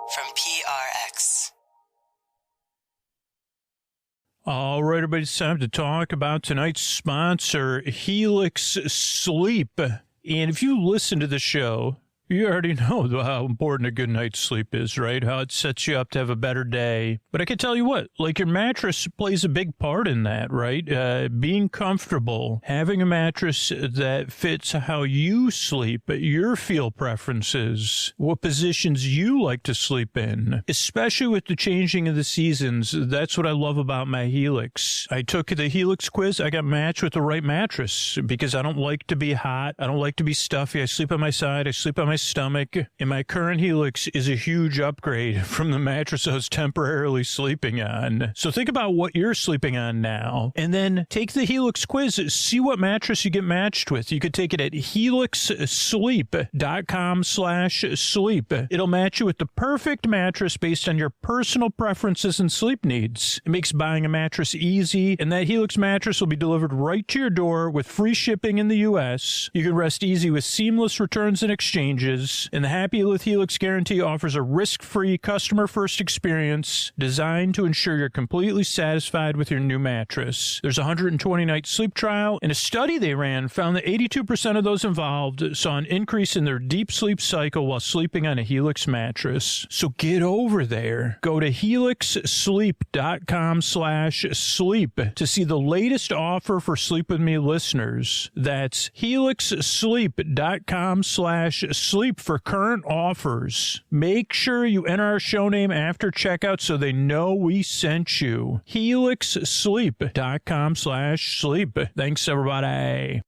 from PRX. All right, everybody, it's time to talk about tonight's sponsor, Helix Sleep. And if you listen to the show, you already know how important a good night's sleep is, right? How it sets you up to have a better day. But I can tell you what, like your mattress plays a big part in that, right? Being comfortable, having a mattress that fits how you sleep, your feel preferences, what positions you like to sleep in, especially with the changing of the seasons. That's what I love about my Helix. I took the Helix quiz. I got matched with the right mattress because I don't like to be hot. I don't like to be stuffy. I sleep on my side. I sleep on my stomach, and my current Helix is a huge upgrade from the mattress I was temporarily sleeping on. So think about what you're sleeping on now, and then take the Helix quiz. See what mattress you get matched with. You could take it at helixsleep.com/sleep. It'll match you with the perfect mattress based on your personal preferences and sleep needs. It makes buying a mattress easy, and that Helix mattress will be delivered right to your door with free shipping in the U.S. You can rest easy with seamless returns and exchanges. And the Happy with Helix guarantee offers a risk-free, customer-first experience designed to ensure you're completely satisfied with your new mattress. There's a 120-night sleep trial, and a study they ran found that 82% of those involved saw an increase in their deep sleep cycle while sleeping on a Helix mattress. So get over there. Go to helixsleep.com/sleep to see the latest offer for Sleep With Me listeners. That's helixsleep.com/sleep for current offers. Make sure you enter our show name after checkout so they know we sent you. helixsleep.com/sleep. Thanks, everybody.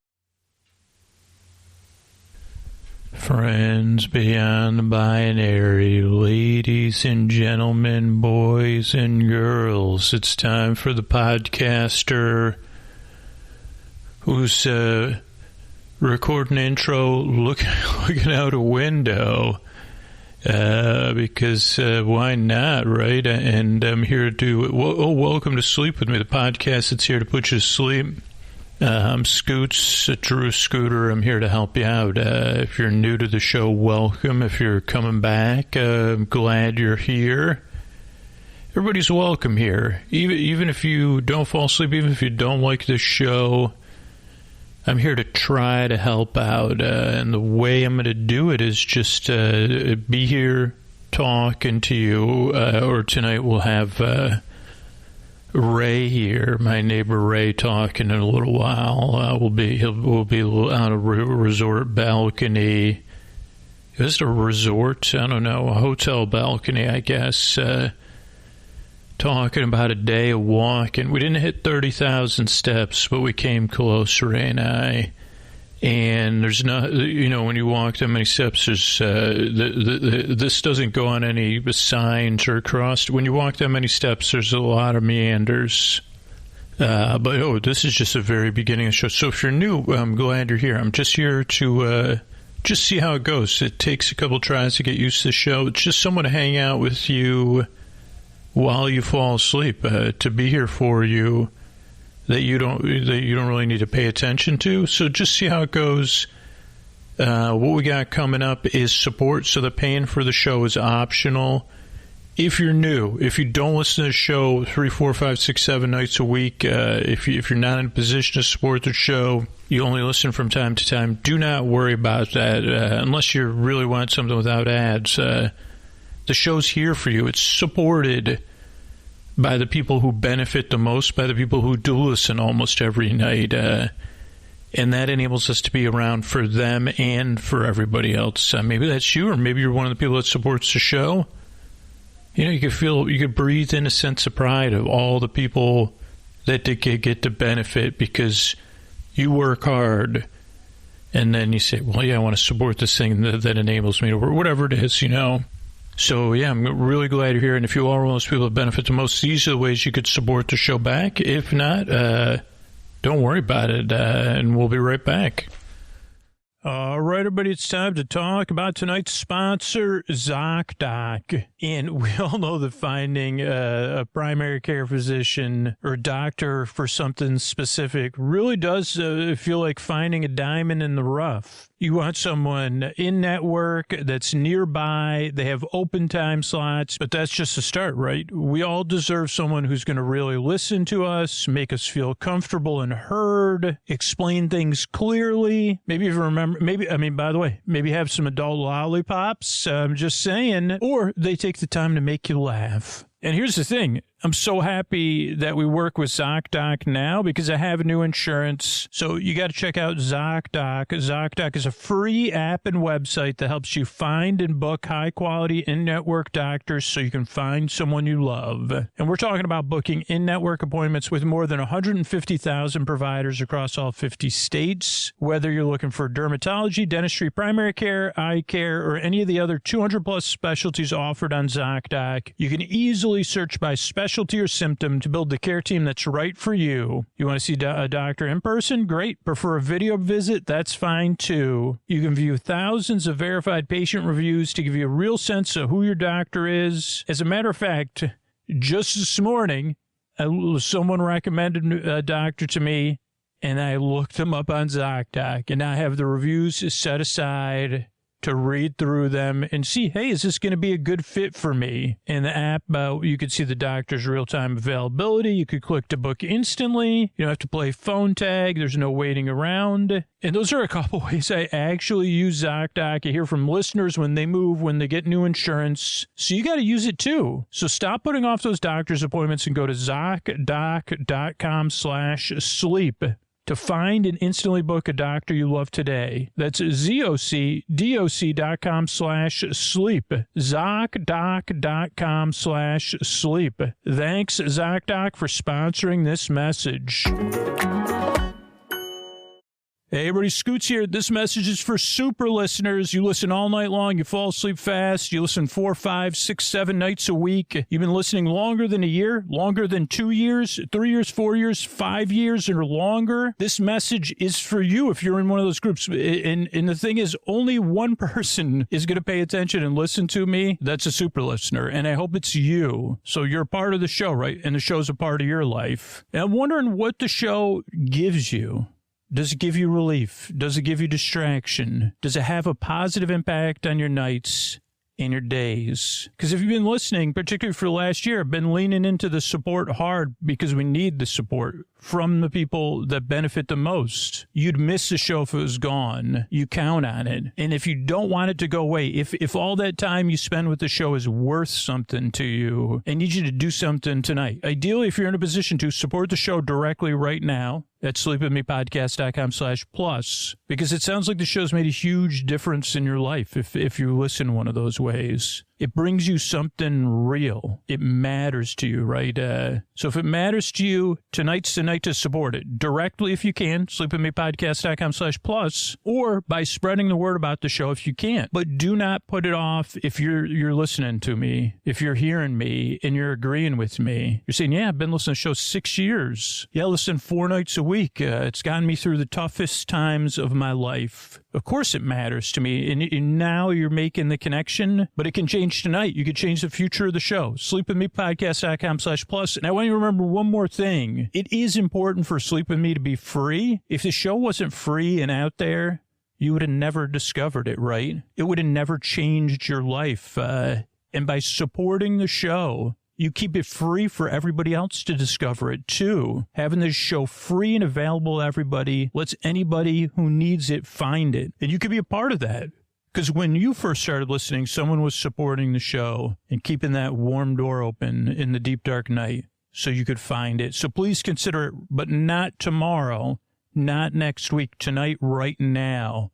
Friends beyond the binary, ladies and gentlemen, boys and girls, it's time for the podcaster who's recording intro looking out a window because why not, right? And I'm here to welcome to Sleep With Me, the podcast that's here to put you to sleep. I'm Scoots, Drew Scooter. I'm here to help you out. If you're new to the show, welcome. If you're coming back, I'm glad you're here. Everybody's welcome here. Even if you don't fall asleep, even if you don't like the show, I'm here to try to help out, and the way I'm going to do it is just be here talking to you, or tonight we'll have Ray here, my neighbor Ray, talking in a little while. We'll be on a resort balcony. Is it a resort? I don't know, a hotel balcony, I guess. Talking about a day of walking. We didn't hit 30,000 steps, but we came close, Ray and I. And there's not, when you walk that many steps, there's this doesn't go on any signs or crossed. When you walk that many steps, there's a lot of meanders. But this is just the very beginning of the show. So if you're new, I'm glad you're here. I'm just here to just see how it goes. It takes a couple tries to get used to the show. It's just someone to hang out with you while you fall asleep, to be here for you, that you don't really need to pay attention to. So just see how it goes. What we got coming up is support, so the paying for the show is optional. If you're new, if you don't listen to the show 3, 4, 5, 6, 7 nights a week, if you're not in a position to support the show, you only listen from time to time, do not worry about that, unless you really want something without ads. The show's here for you. It's supported by the people who benefit the most, by the people who do listen almost every night. And that enables us to be around for them and for everybody else. Maybe that's you, or maybe you're one of the people that supports the show. You could breathe in a sense of pride of all the people that get to benefit because you work hard. And then you say, well, yeah, I want to support this thing that enables me to work, whatever it is, So, yeah, I'm really glad you're here. And if you are one of those people that benefit the most, these are the ways you could support the show back. If not, don't worry about it, and we'll be right back. All right, everybody, it's time to talk about tonight's sponsor, ZocDoc. And we all know that finding a primary care physician or doctor for something specific really does feel like finding a diamond in the rough. You want someone in network that's nearby. They have open time slots, but that's just a start, right? We all deserve someone who's going to really listen to us, make us feel comfortable and heard, explain things clearly. Maybe even remember, by the way, maybe have some adult lollipops. I'm just saying. Or they take the time to make you laugh. And here's the thing. I'm so happy that we work with ZocDoc now because I have new insurance. So you got to check out ZocDoc. ZocDoc is a free app and website that helps you find and book high-quality in-network doctors so you can find someone you love. And we're talking about booking in-network appointments with more than 150,000 providers across all 50 states. Whether you're looking for dermatology, dentistry, primary care, eye care, or any of the other 200-plus specialties offered on ZocDoc, you can easily search by specialty or symptom to build the care team that's right for you. You want to see a doctor in person? Great. Prefer a video visit? That's fine too. You can view thousands of verified patient reviews to give you a real sense of who your doctor is. As a matter of fact, just this morning, someone recommended a doctor to me, and I looked them up on ZocDoc, and I have the reviews set aside to read through them and see, hey, is this going to be a good fit for me? In the app, you could see the doctor's real-time availability. You could click to book instantly. You don't have to play phone tag. There's no waiting around. And those are a couple ways I actually use ZocDoc. I hear from listeners when they move, when they get new insurance. So you got to use it too. So stop putting off those doctor's appointments and go to ZocDoc.com/sleep. to find and instantly book a doctor you love today. That's ZocDoc.com/sleep. ZocDoc.com/sleep. Thanks, ZocDoc, for sponsoring this message. Hey, everybody, Scoots here. This message is for super listeners. You listen all night long. You fall asleep fast. You listen 4, 5, 6, 7 nights a week. You've been listening longer than a year, longer than 2 years, 3 years, 4 years, 5 years, or longer. This message is for you if you're in one of those groups. And the thing is, only one person is going to pay attention and listen to me. That's a super listener, and I hope it's you. So you're a part of the show, right? And the show's a part of your life. And I'm wondering what the show gives you. Does it give you relief? Does it give you distraction? Does it have a positive impact on your nights and your days? Because if you've been listening, particularly for the last year, I've been leaning into the support hard because we need the support from the people that benefit the most. You'd miss the show if it was gone. You count on it. And if you don't want it to go away, if all that time you spend with the show is worth something to you, I need you to do something tonight. Ideally, if you're in a position to support the show directly right now, at sleepwithmepodcast.com/plus, because it sounds like the show's made a huge difference in your life if you listen one of those ways. It brings you something real. It matters to you, right? So if it matters to you, tonight's the night to support it. Directly if you can, sleepwithmepodcast.com/plus, or by spreading the word about the show if you can't. But do not put it off if you're listening to me, if you're hearing me and you're agreeing with me. You're saying, yeah, I've been listening to the show 6 years. Yeah, I listen 4 nights a week. It's gotten me through the toughest times of my life. Of course it matters to me. And now you're making the connection, but it can change tonight. You could change the future of the show. Sleepwithmepodcast.com/plus. And I want you to remember one more thing. It is important for Sleep With Me to be free. If the show wasn't free and out there, you would have never discovered it, right? It would have never changed your life. And by supporting the show, you keep it free for everybody else to discover it, too. Having this show free and available to everybody lets anybody who needs it find it. And you could be a part of that. Because when you first started listening, someone was supporting the show and keeping that warm door open in the deep, dark night so you could find it. So please consider it, but not tomorrow, not next week, tonight, right now,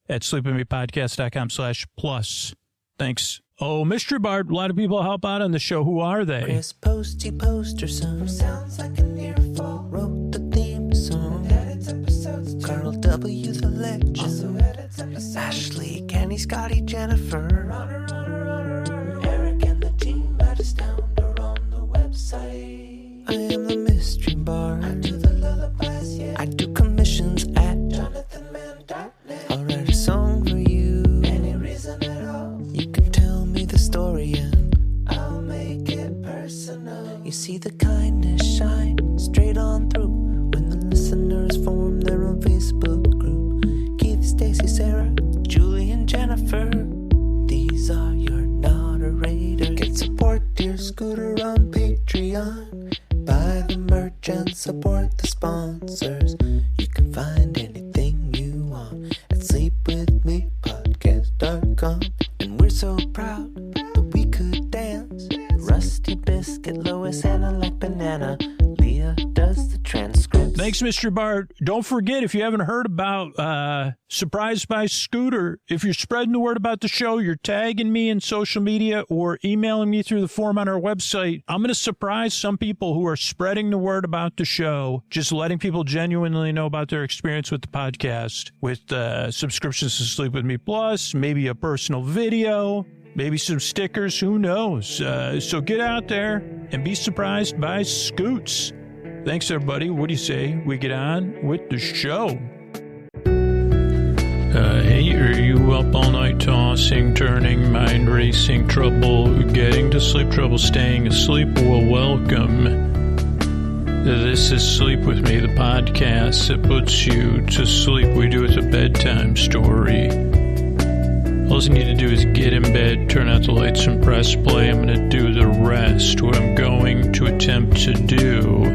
at sleepwithmepodcast.com/plus. Thanks. Oh, Mystery Bart, a lot of people help out on the show. Who are they? Chris Posty Poster Son sounds like an earful. Wrote the theme song. Edits episodes too. Carl W. the Legend. Also edits episodes. Ashley, Kenny, Scotty, Jennifer. Runner. Eric and the team at Astound are on the website. I am the Mystery Bart. I do the lullabies, yeah. I do commissions at jonathanmann.net. Alright. You see the kindness shine straight on through when the listeners form their own Facebook group. Keith, Stacy, Sarah, Julie, and Jennifer. These are your moderators. You can support Dear Scooter on Patreon. Buy the merch and support the sponsors. You can find anything you want at sleepwithmepodcast.com. And we're so proud that we could dance. Rusty Biscuit, Lois, Anna like banana. Leah does the transcripts. Thanks, Mr. Bart. Don't forget, if you haven't heard about Surprised by Scooter, if you're spreading the word about the show, you're tagging me in social media or emailing me through the form on our website. I'm going to surprise some people who are spreading the word about the show, just letting people genuinely know about their experience with the podcast, with subscriptions to Sleep With Me Plus, maybe a personal video, maybe some stickers, who knows? So get out there and be surprised by Scoots. Thanks, everybody. What do you say we get on with the show? Hey, are you up all night tossing, turning, mind racing, trouble getting to sleep, trouble staying asleep? Well, welcome. This is Sleep With Me, the podcast that puts you to sleep. We do it a bedtime story. All you need to do is get in bed, turn out the lights, and press play. I'm going to do the rest. What I'm going to attempt to do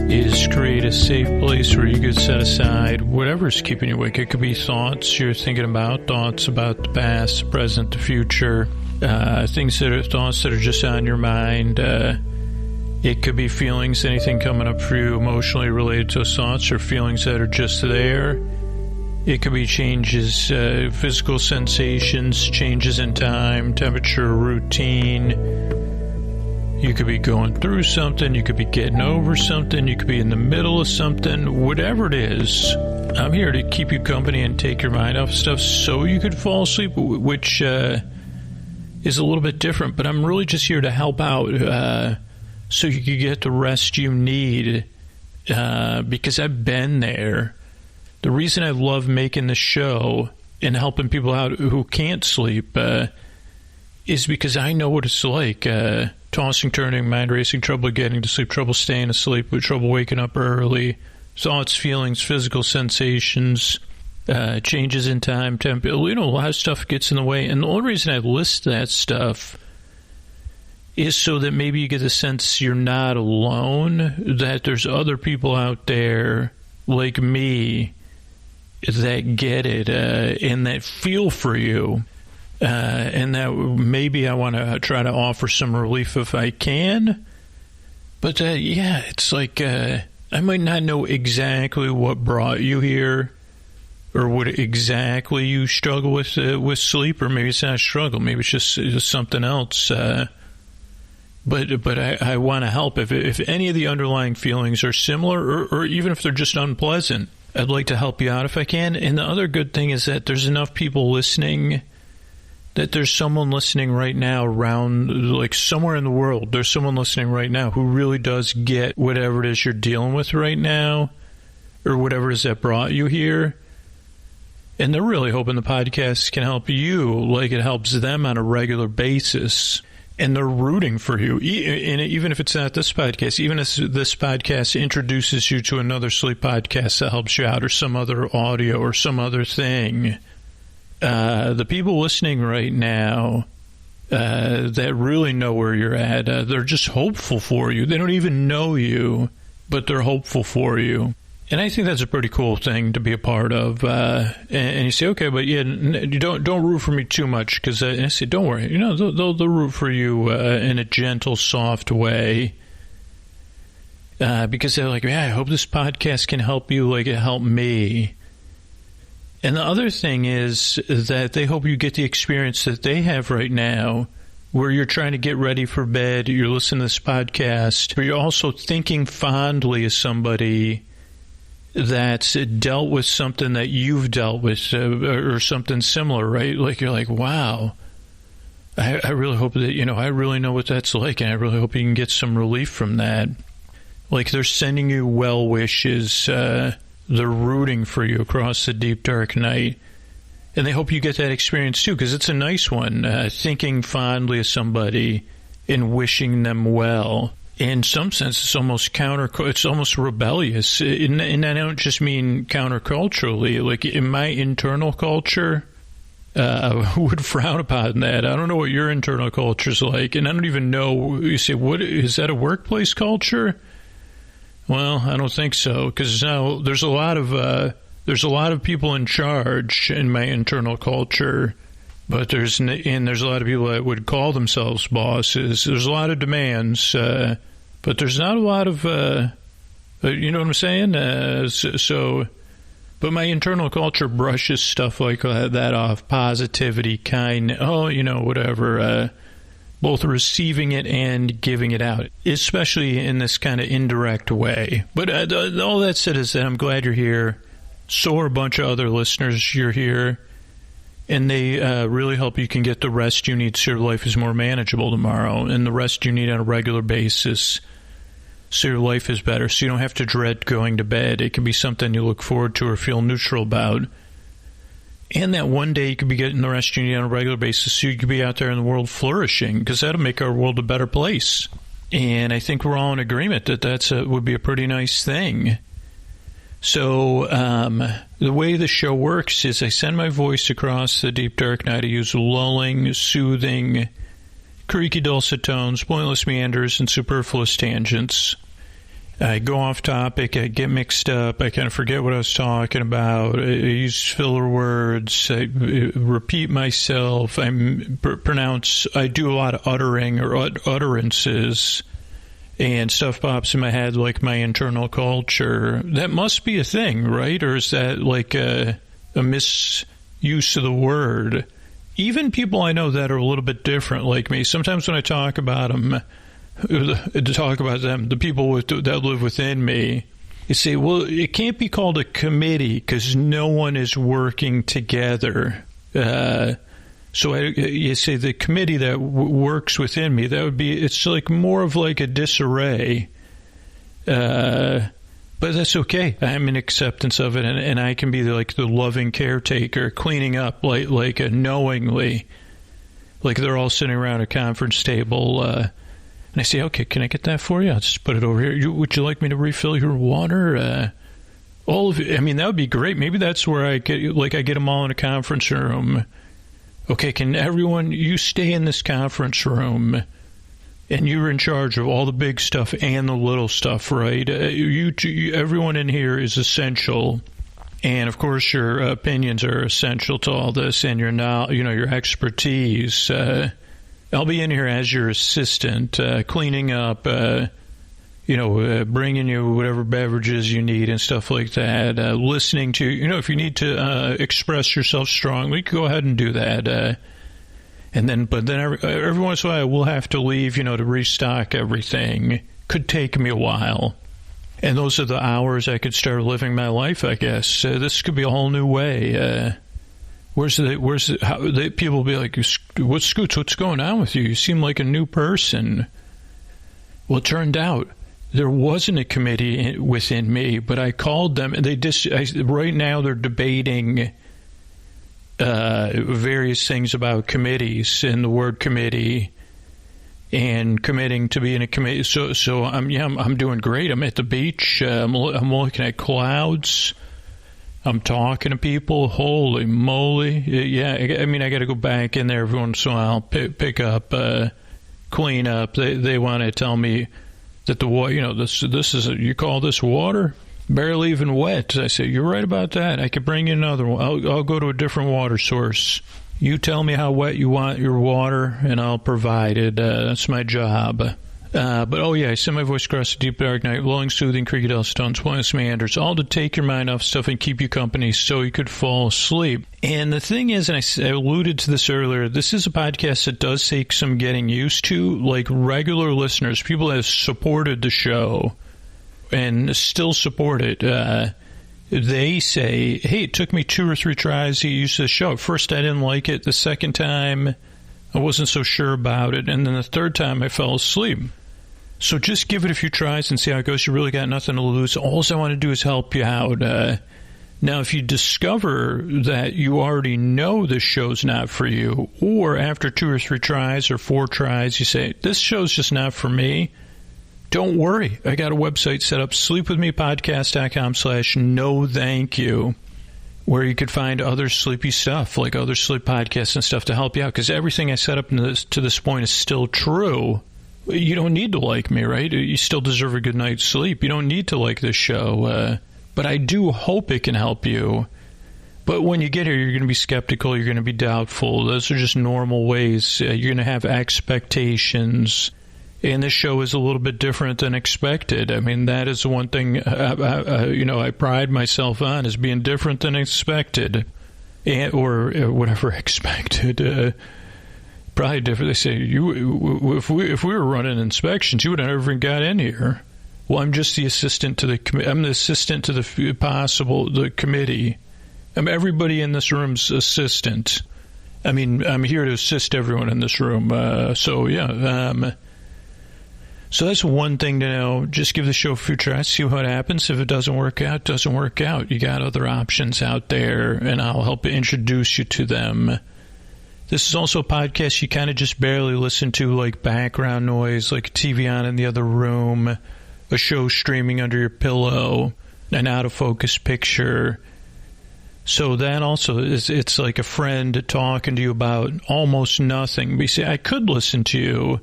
is create a safe place where you could set aside whatever's keeping you awake. It could be thoughts you're thinking about, thoughts about the past, the present, the future, thoughts that are just on your mind. It could be feelings, anything coming up for you emotionally related to those thoughts, or feelings that are just there. It could be changes, physical sensations, changes in time, temperature, routine. You could be going through something. You could be getting over something. You could be in the middle of something. Whatever it is, I'm here to keep you company and take your mind off stuff so you could fall asleep, which is a little bit different. But I'm really just here to help out so you could get the rest you need because I've been there. The reason I love making the show and helping people out who can't sleep is because I know what it's like. Tossing, turning, mind racing, trouble getting to sleep, trouble staying asleep, trouble waking up early, thoughts, feelings, physical sensations, changes in time, temp. A lot of stuff gets in the way. And the only reason I list that stuff is so that maybe you get the sense you're not alone, that there's other people out there like me that get it and that feel for you. And that maybe I want to try to offer some relief if I can. But, it's like I might not know exactly what brought you here or what exactly you struggle with sleep, or maybe it's not a struggle. Maybe it's just something else. But I want to help. If any of the underlying feelings are similar or even if they're just unpleasant, I'd like to help you out if I can. And the other good thing is that there's enough people listening that there's someone listening right now around, like somewhere in the world, there's someone listening right now who really does get whatever it is you're dealing with right now or whatever it is that brought you here. And they're really hoping the podcast can help you like it helps them on a regular basis. And they're rooting for you. And even if it's not this podcast, even if this podcast introduces you to another sleep podcast that helps you out, or some other audio or some other thing, the people listening right now that really know where you're at, they're just hopeful for you. They don't even know you, but they're hopeful for you. And I think that's a pretty cool thing to be a part of. And you say, okay, but yeah, you don't root for me too much, because I say, don't worry, they'll root for you in a gentle, soft way, because they're like, yeah, I hope this podcast can help you like it helped me. And the other thing is that they hope you get the experience that they have right now, where you're trying to get ready for bed, you're listening to this podcast, but you're also thinking fondly of somebody that's dealt with something that you've dealt with or something similar, right? Like you're like, wow, I really hope that, I really know what that's like, and I really hope you can get some relief from that. Like they're sending you well wishes, they're rooting for you across the deep, dark night. And they hope you get that experience too, because it's a nice one, thinking fondly of somebody and wishing them well. in some sense, it's almost rebellious. And I don't just mean counterculturally. Like, in my internal culture, would frown upon that. I don't know what your internal culture's like, and I don't even know. You say, what is that, a workplace culture? Well, I don't think so, because now there's a lot of people in charge in my internal culture, but there's a lot of people that would call themselves bosses. There's a lot of demands, but there's not a lot of, you know what I'm saying? But my internal culture brushes stuff like that off. Positivity, kindness, whatever. Both receiving it and giving it out, especially in this kind of indirect way. But all that said is that I'm glad you're here. So are a bunch of other listeners. You're here. And they really help you can get the rest you need so your life is more manageable tomorrow, and the rest you need on a regular basis so your life is better, so you don't have to dread going to bed. It can be something you look forward to or feel neutral about. And that one day you could be getting the rest you need on a regular basis so you could be out there in the world flourishing, because that'll make our world a better place. And I think we're all in agreement that would be a pretty nice thing. So the way the show works is I send my voice across the deep, dark night. I use lulling, soothing, creaky dulcet tones, pointless meanders, and superfluous tangents. I go off topic, I get mixed up, I kind of forget what I was talking about, I use filler words, I repeat myself, I do a lot of uttering or utterances, and stuff pops in my head like my internal culture. That must be a thing, right? Or is that like a misuse of the word? Even people I know that are a little bit different like me, sometimes when I talk about them, the people that live within me, you say, well, it can't be called a committee because no one is working together. So you say the committee that works within me, it's like more of like a disarray. But that's okay. I'm in acceptance of it, and I can be like the loving caretaker, cleaning up like knowingly, like they're all sitting around a conference table. And I say, okay, can I get that for you? I'll just put it over here. Would you like me to refill your water? All of it. I mean, that would be great. Maybe that's where I get them all in a conference room. Okay, can everyone, you stay in this conference room, and you're in charge of all the big stuff and the little stuff, right? Everyone in here is essential. And, of course, your opinions are essential to all this, and your expertise. I'll be in here as your assistant, cleaning up, bringing you whatever beverages you need and stuff like that, listening to, if you need to express yourself strongly, you can go ahead and do that. But then every once in a while, we'll have to leave, to restock everything. Could take me a while. And those are the hours I could start living my life, I guess. This could be a whole new way. People will be like, what, Scoots, what's going on with you? You seem like a new person. Well, it turned out there wasn't a committee within me, but I called them, and right now they're debating various things about committees and the word committee and committing to be in a committee. So I'm doing great. I'm at the beach. I'm looking at clouds. I'm talking to people. Holy moly. Yeah, I got to go back in there every once in a while, pick up, clean up. They want to tell me that the water, this is, you call this water? Barely even wet. I say, you're right about that. I could bring you another one. I'll go to a different water source. You tell me how wet you want your water, and I'll provide it. That's my job. I send my voice across the deep, dark night, lulling, soothing, creaky dulcet tones, pointless meanders, all to take your mind off stuff and keep you company so you could fall asleep. And the thing is, and I alluded to this earlier, this is a podcast that does take some getting used to. Like regular listeners, people that have supported the show and still support it, they say, hey, it took me 2 or 3 tries to use the show. At first, I didn't like it. The second time, I wasn't so sure about it. And then the third time, I fell asleep. So just give it a few tries and see how it goes. You really got nothing to lose. All I want to do is help you out. Now, if you discover that you already know this show's not for you, or after 2 or 3 tries or 4 tries, you say, this show's just not for me, don't worry. I got a website set up, sleepwithmepodcast.com/no thank you, where you could find other sleepy stuff, like other sleep podcasts and stuff to help you out, because everything I set up to this point is still true. You don't need to like me, right? You still deserve a good night's sleep. You don't need to like this show. But I do hope it can help you. But when you get here, you're going to be skeptical. You're going to be doubtful. Those are just normal ways. You're going to have expectations. And this show is a little bit different than expected. I mean, that is the one thing I pride myself on, is being different than expected, or whatever expected. Probably different. They say, if we were running inspections, you would have never got in here. Well, I'm just the assistant to the committee. I'm the assistant to the committee. I'm everybody in this room's assistant. I mean, I'm here to assist everyone in this room. So that's one thing to know. Just give the show a few tries, see what happens. If it doesn't work out, doesn't work out. You got other options out there, and I'll help introduce you to them. This is also a podcast you kind of just barely listen to, like background noise, like TV on in the other room, a show streaming under your pillow, an out-of-focus picture. So that also it's like a friend talking to you about almost nothing. But you say, I could listen to you.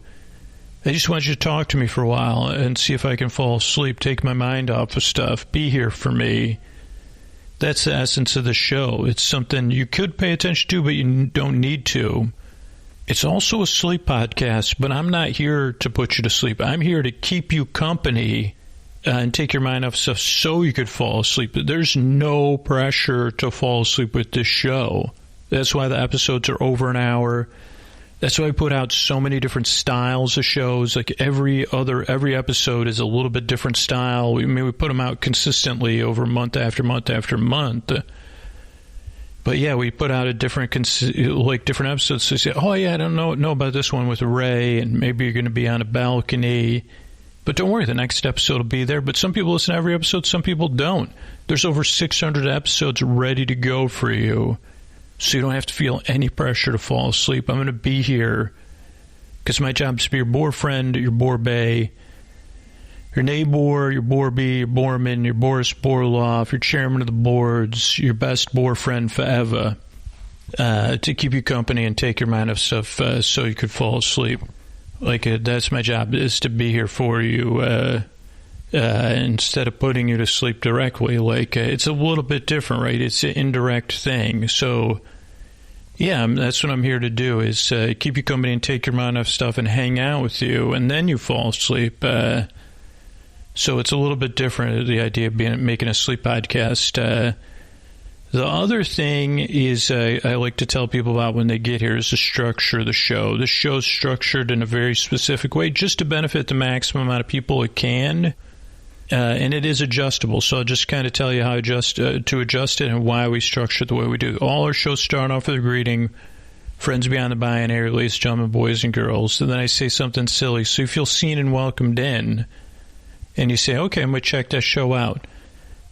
I just want you to talk to me for a while and see if I can fall asleep, take my mind off of stuff, be here for me. That's the essence of the show. It's something you could pay attention to, but you don't need to. It's also a sleep podcast, but I'm not here to put you to sleep. I'm here to keep you company and take your mind off stuff so you could fall asleep. There's no pressure to fall asleep with this show. That's why the episodes are over an hour. That's why I put out so many different styles of shows. Like every episode is a little bit different style. We put them out consistently over month after month after month. But yeah, we put out a different episodes. So you say, oh yeah, I don't know about this one with Ray, and maybe you're going to be on a balcony. But don't worry, the next episode will be there. But some people listen to every episode, some people don't. There's over 600 episodes ready to go for you. So you don't have to feel any pressure to fall asleep. I'm going to be here because my job is to be your boar friend, your boar bay, your neighbor, your boar bee, your boarman, your Boris Borloff, your chairman of the boards, your best boar friend forever, to keep you company and take your mind off stuff so you could fall asleep. That's my job, is to be here for you instead of putting you to sleep directly. It's a little bit different, right? It's an indirect thing. So, yeah, that's what I'm here to do, is keep you company and take your mind off stuff and hang out with you, and then you fall asleep. So it's a little bit different, the idea of making a sleep podcast. The other thing is I like to tell people about when they get here is the structure of the show. The show's structured in a very specific way just to benefit the maximum amount of people it can. And it is adjustable, so I'll just kind of tell you how to adjust it and why we structure it the way we do. All our shows start off with a greeting, friends beyond the binary, ladies and gentlemen, boys and girls, and then I say something silly, so you feel seen and welcomed in, and you say, okay, I'm going to check that show out.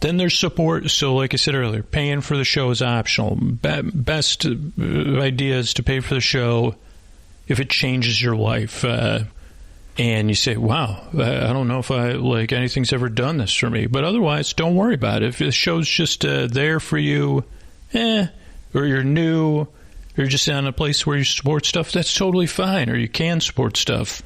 Then there's support, so like I said earlier, paying for the show is optional. Best idea is to pay for the show if it changes your life. And you say, wow, I don't know if anything's ever done this for me. But otherwise, don't worry about it. If the show's just there for you, or you're new, or you're just in a place where you support stuff, that's totally fine. Or you can support stuff.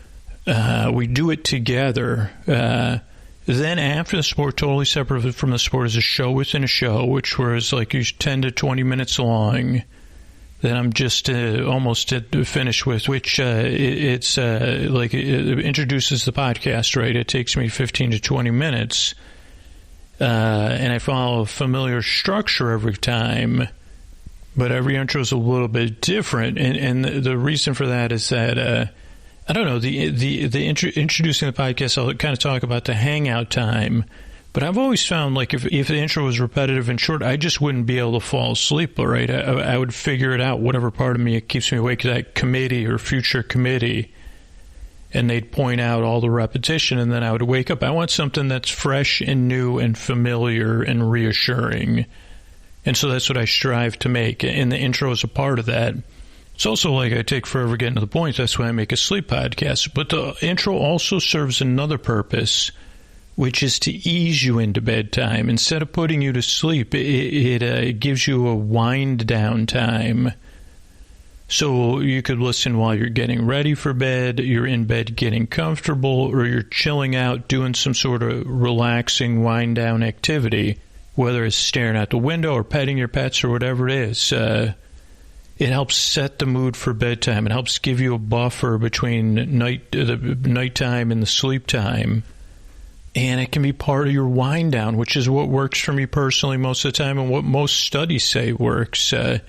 We do it together. Then after the sport, totally separate from the sport, is a show within a show, which was 10 to 20 minutes long. That I'm just almost finished with, which it introduces the podcast, right? It takes me 15 to 20 minutes, and I follow a familiar structure every time, but every intro is a little bit different, and the reason for that is that I don't know, introducing the podcast, I'll kind of talk about the hangout time. But I've always found, if the intro was repetitive and short, I just wouldn't be able to fall asleep, right? I would figure it out, whatever part of me keeps me awake, that committee or future committee, and they'd point out all the repetition, and then I would wake up. I want something that's fresh and new and familiar and reassuring. And so that's what I strive to make, and the intro is a part of that. It's also like I take forever getting to the point. That's why I make a sleep podcast. But the intro also serves another purpose, which is to ease you into bedtime. Instead of putting you to sleep, it gives you a wind down time. So you could listen while you're getting ready for bed, you're in bed getting comfortable, or you're chilling out doing some sort of relaxing wind down activity, whether it's staring out the window or petting your pets or whatever it is. It helps set the mood for bedtime. It helps give you a buffer between the nighttime and the sleep time. And it can be part of your wind down, which is what works for me personally most of the time and what most studies say works. And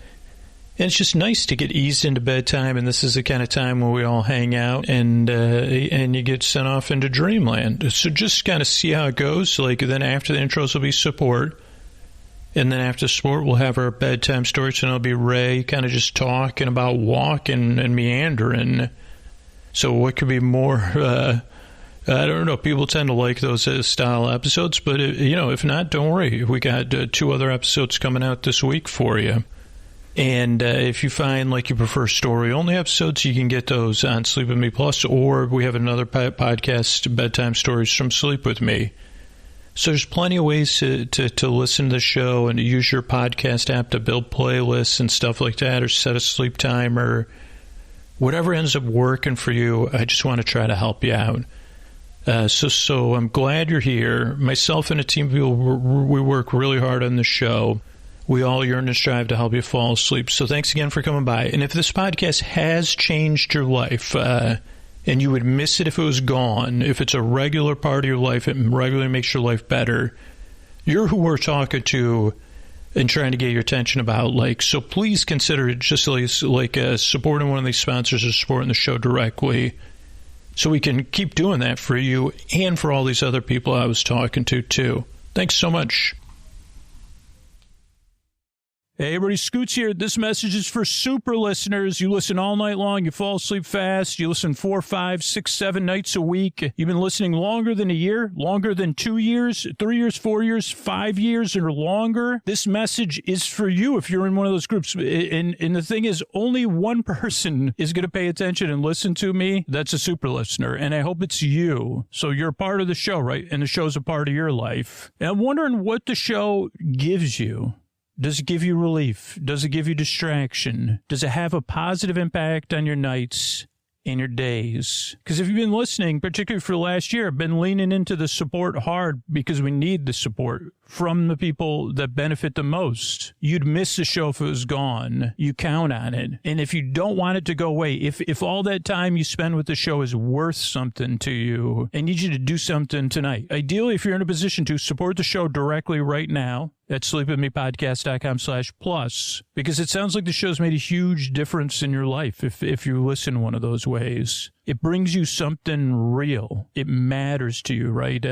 it's just nice to get eased into bedtime, and this is the kind of time where we all hang out and you get sent off into dreamland. So just kind of see how it goes. Like, then after the intros will be support. And then after sport, we'll have our bedtime stories, and it'll be Ray kind of just talking about walking and meandering. So what could be more, I don't know, people tend to like those style episodes, but, if not, don't worry. We got 2 other episodes coming out this week for you. And if you find like you prefer story-only episodes, you can get those on Sleep With Me Plus, or we have another podcast, Bedtime Stories from Sleep With Me. So there's plenty of ways to listen to the show and to use your podcast app to build playlists and stuff like that, or set a sleep timer. Whatever ends up working for you, I just want to try to help you out. So I'm glad you're here. Myself and a team of people, we work really hard on the show. We all yearn and strive to help you fall asleep. So thanks again for coming by. And if this podcast has changed your life, and you would miss it if it was gone, if it's a regular part of your life, it regularly makes your life better, you're who we're talking to and trying to get your attention about. So please consider it just like supporting one of these sponsors or supporting the show directly, so we can keep doing that for you and for all these other people I was talking to, too. Thanks so much. Hey, everybody, Scoots here. This message is for super listeners. You listen all night long. You fall asleep fast. You listen 4, 5, 6, 7 nights a week. You've been listening longer than a year, longer than 2 years, 3 years, 4 years, 5 years, or longer. This message is for you if you're in one of those groups. And the thing is, only one person is going to pay attention and listen to me. That's a super listener. And I hope it's you. So you're a part of the show, right? And the show's a part of your life. And I'm wondering what the show gives you. Does it give you relief? Does it give you distraction? Does it have a positive impact on your nights and your days? Because if you've been listening, particularly for the last year, I've been leaning into the support hard because we need the support from the people that benefit the most. You'd miss the show if it was gone. You count on it. And if you don't want it to go away, if all that time you spend with the show is worth something to you, I need you to do something tonight. Ideally, if you're in a position to support the show directly right now, at sleepwithmepodcast.com/plus, because it sounds like the show's made a huge difference in your life if you listen one of those ways. It brings you something real. It matters to you, right?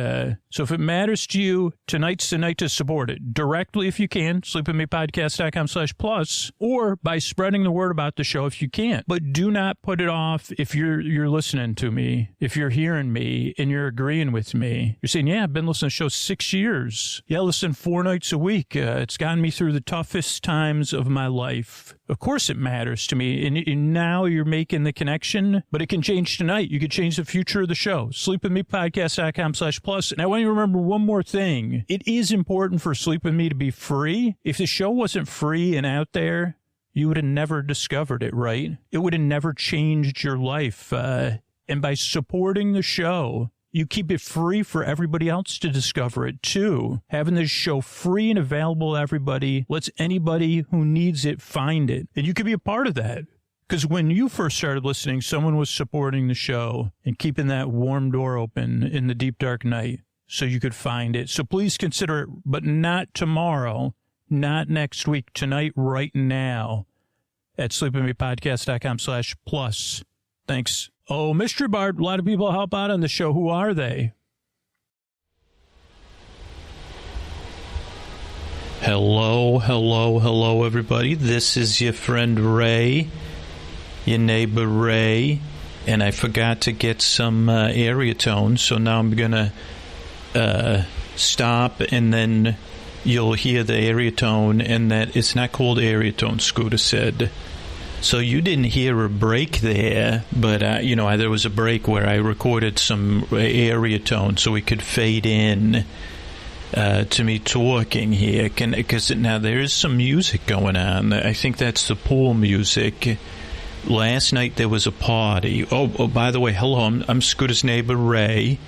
So if it matters to you, tonight's the night to support it. Directly if you can, sleepwithmepodcast.com/plus, or by spreading the word about the show if you can't. But do not put it off if you're listening to me, if you're hearing me and you're agreeing with me. You're saying, yeah, I've been listening to the show 6 years. Yeah, I listen 4 nights a week. It's gotten me through the toughest times of my life. Of course it matters to me. And now you're making the connection, but it can change tonight. You could change the future of the show. Sleepwithmepodcast.com/plus. And I want you to remember one more thing. It is important for Sleep With Me to be free. If the show wasn't free and out there, you would have never discovered it, right? It would have never changed your life. And by supporting the show, you keep it free for everybody else to discover it, too. Having this show free and available to everybody lets anybody who needs it find it. And you can be a part of that. Because when you first started listening, someone was supporting the show and keeping that warm door open in the deep, dark night so you could find it. So please consider it, but not tomorrow, not next week, tonight, right now, at sleepwithmepodcast.com/plus. Thanks. Oh, Mystery Bart, a lot of people help out on the show. Who are they? Hello, everybody. This is your friend Ray, your neighbor Ray, and I forgot to get some area tone, so now I'm going to stop, and then you'll hear the area tone, and that it's not called area tone, Scooter said. So you didn't hear a break there, but, there was a break where I recorded some area tone so we could fade in to me talking here. Because now there is some music going on. I think that's the pool music. Last night there was a party. Oh, by the way, hello, I'm Scooter's neighbor, Ray.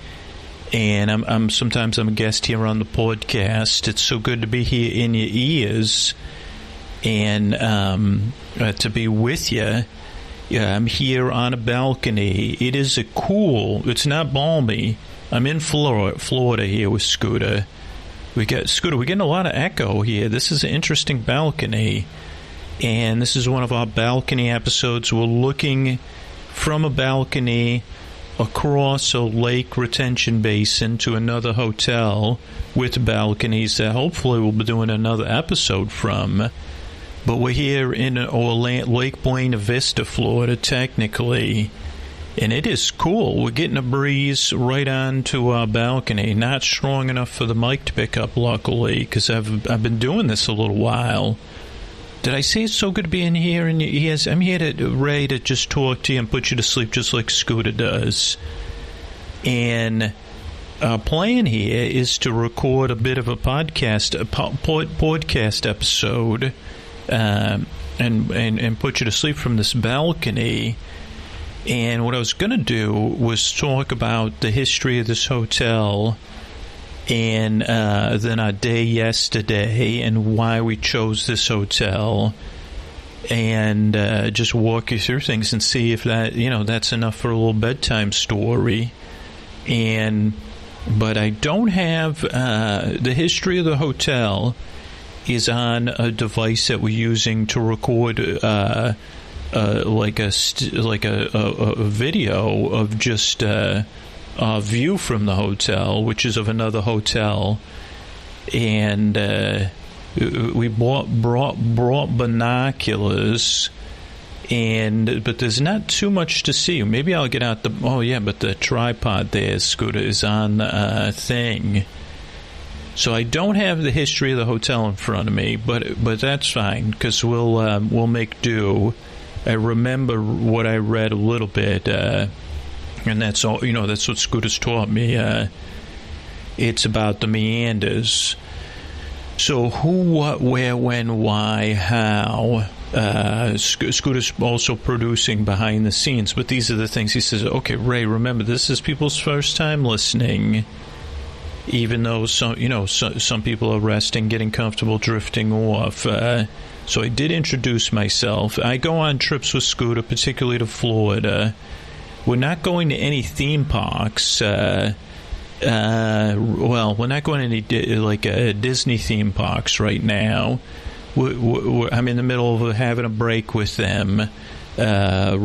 And I'm sometimes I'm a guest here on the podcast. It's so good to be here in your ears. And to be with you. Yeah, I'm here on a balcony. It is it's not balmy. I'm in Florida here with Scooter. We're getting a lot of echo here. This is an interesting balcony. And this is one of our balcony episodes. We're looking from a balcony across a lake retention basin to another hotel with balconies that hopefully we'll be doing another episode from. But we're here in Lake Buena Vista, Florida, technically, and it is cool. We're getting a breeze right onto our balcony. Not strong enough for the mic to pick up, luckily, because I've been doing this a little while. Did I say it's so good to be in here? And I'm here to just talk to you and put you to sleep, just like Scooter does. And our plan here is to record a bit of a podcast episode. And put you to sleep from this balcony. And what I was going to do was talk about the history of this hotel and then our day yesterday and why we chose this hotel, and just walk you through things and see if that's enough for a little bedtime story. But I don't have the history of the hotel. Is on a device that we're using to record like a video of just a view from the hotel, which is of another hotel, and we brought binoculars, but there's not too much to see. Maybe I'll get out but the tripod there, Scooter, is on the thing. So I don't have the history of the hotel in front of me, but that's fine, because we'll make do. I remember what I read a little bit, and that's all. That's what Scooter's taught me. It's about the meanders. So who, what, where, when, why, how. Scooter's also producing behind the scenes, but these are the things he says. Okay, Ray, remember, this is people's first time listening. Even though some people are resting, getting comfortable, drifting off. So I did introduce myself. I go on trips with Scooter, particularly to Florida. We're not going to any theme parks. We're not going to any Disney theme parks right now. I'm in the middle of having a break with them. I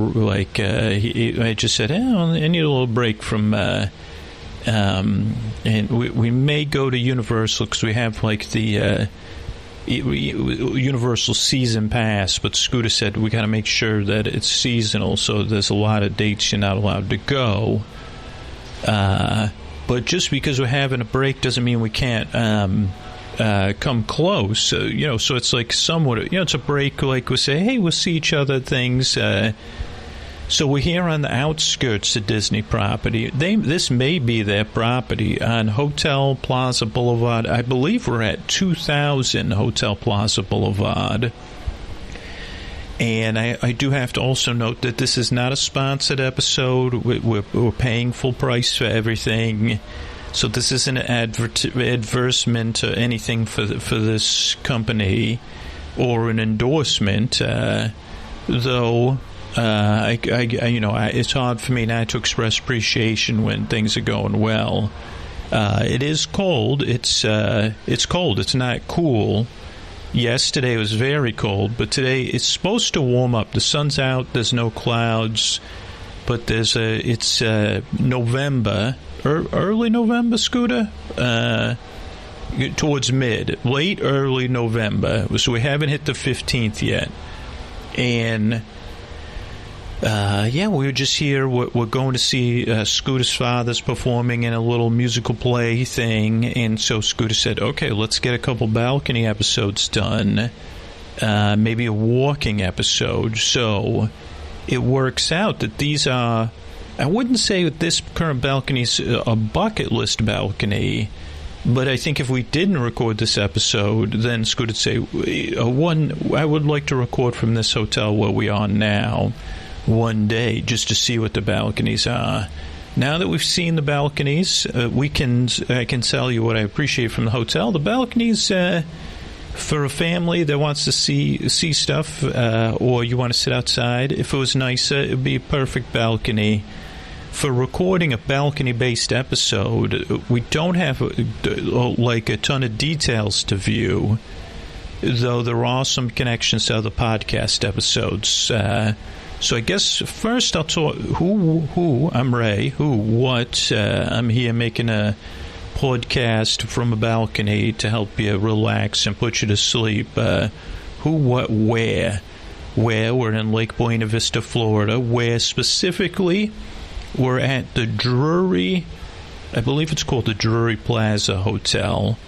just said, I need a little break from. And we may go to Universal because we have the Universal season pass, but Scooter said we got to make sure that it's seasonal, so there's a lot of dates you're not allowed to go. But just because we're having a break doesn't mean we can't come close. So it's like somewhat, it's a break, like we say, hey, we'll see each other, things. So we're here on the outskirts of Disney property. This may be their property on Hotel Plaza Boulevard. I believe we're at 2000 Hotel Plaza Boulevard. And I do have to also note that this is not a sponsored episode. We're paying full price for everything. So this isn't an advertisement or anything for this company or an endorsement, though. It's hard for me not to express appreciation when things are going well. It is cold. It's cold. It's not cool. Yesterday was very cold, but today it's supposed to warm up. The sun's out. There's no clouds, but it's November, early November, Scooter. Towards late early November. So we haven't hit the 15th yet, and. We were just here. We're going to see Scooter's father's performing in a little musical play thing, and so Scooter said, okay, let's get a couple balcony episodes done. maybe a walking episode. So it works out that these are, I wouldn't say that this current balcony is a bucket list balcony, but I think if we didn't record this episode, then Scoot would say, I would like to record from this hotel where we are now one day, just to see what the balconies are. Now that we've seen the balconies, I can tell you what I appreciate from the hotel. The balconies, for a family that wants to see stuff, or you want to sit outside, if it was nicer, it would be a perfect balcony. For recording a balcony-based episode, we don't have a ton of details to view, though there are some connections to other podcast episodes. So I guess first I'll talk I'm Ray, I'm here making a podcast from a balcony to help you relax and put you to sleep. Who, what, where? We're in Lake Buena Vista, Florida. Where specifically? We're at the Drury, I believe it's called the Drury Plaza Hotel,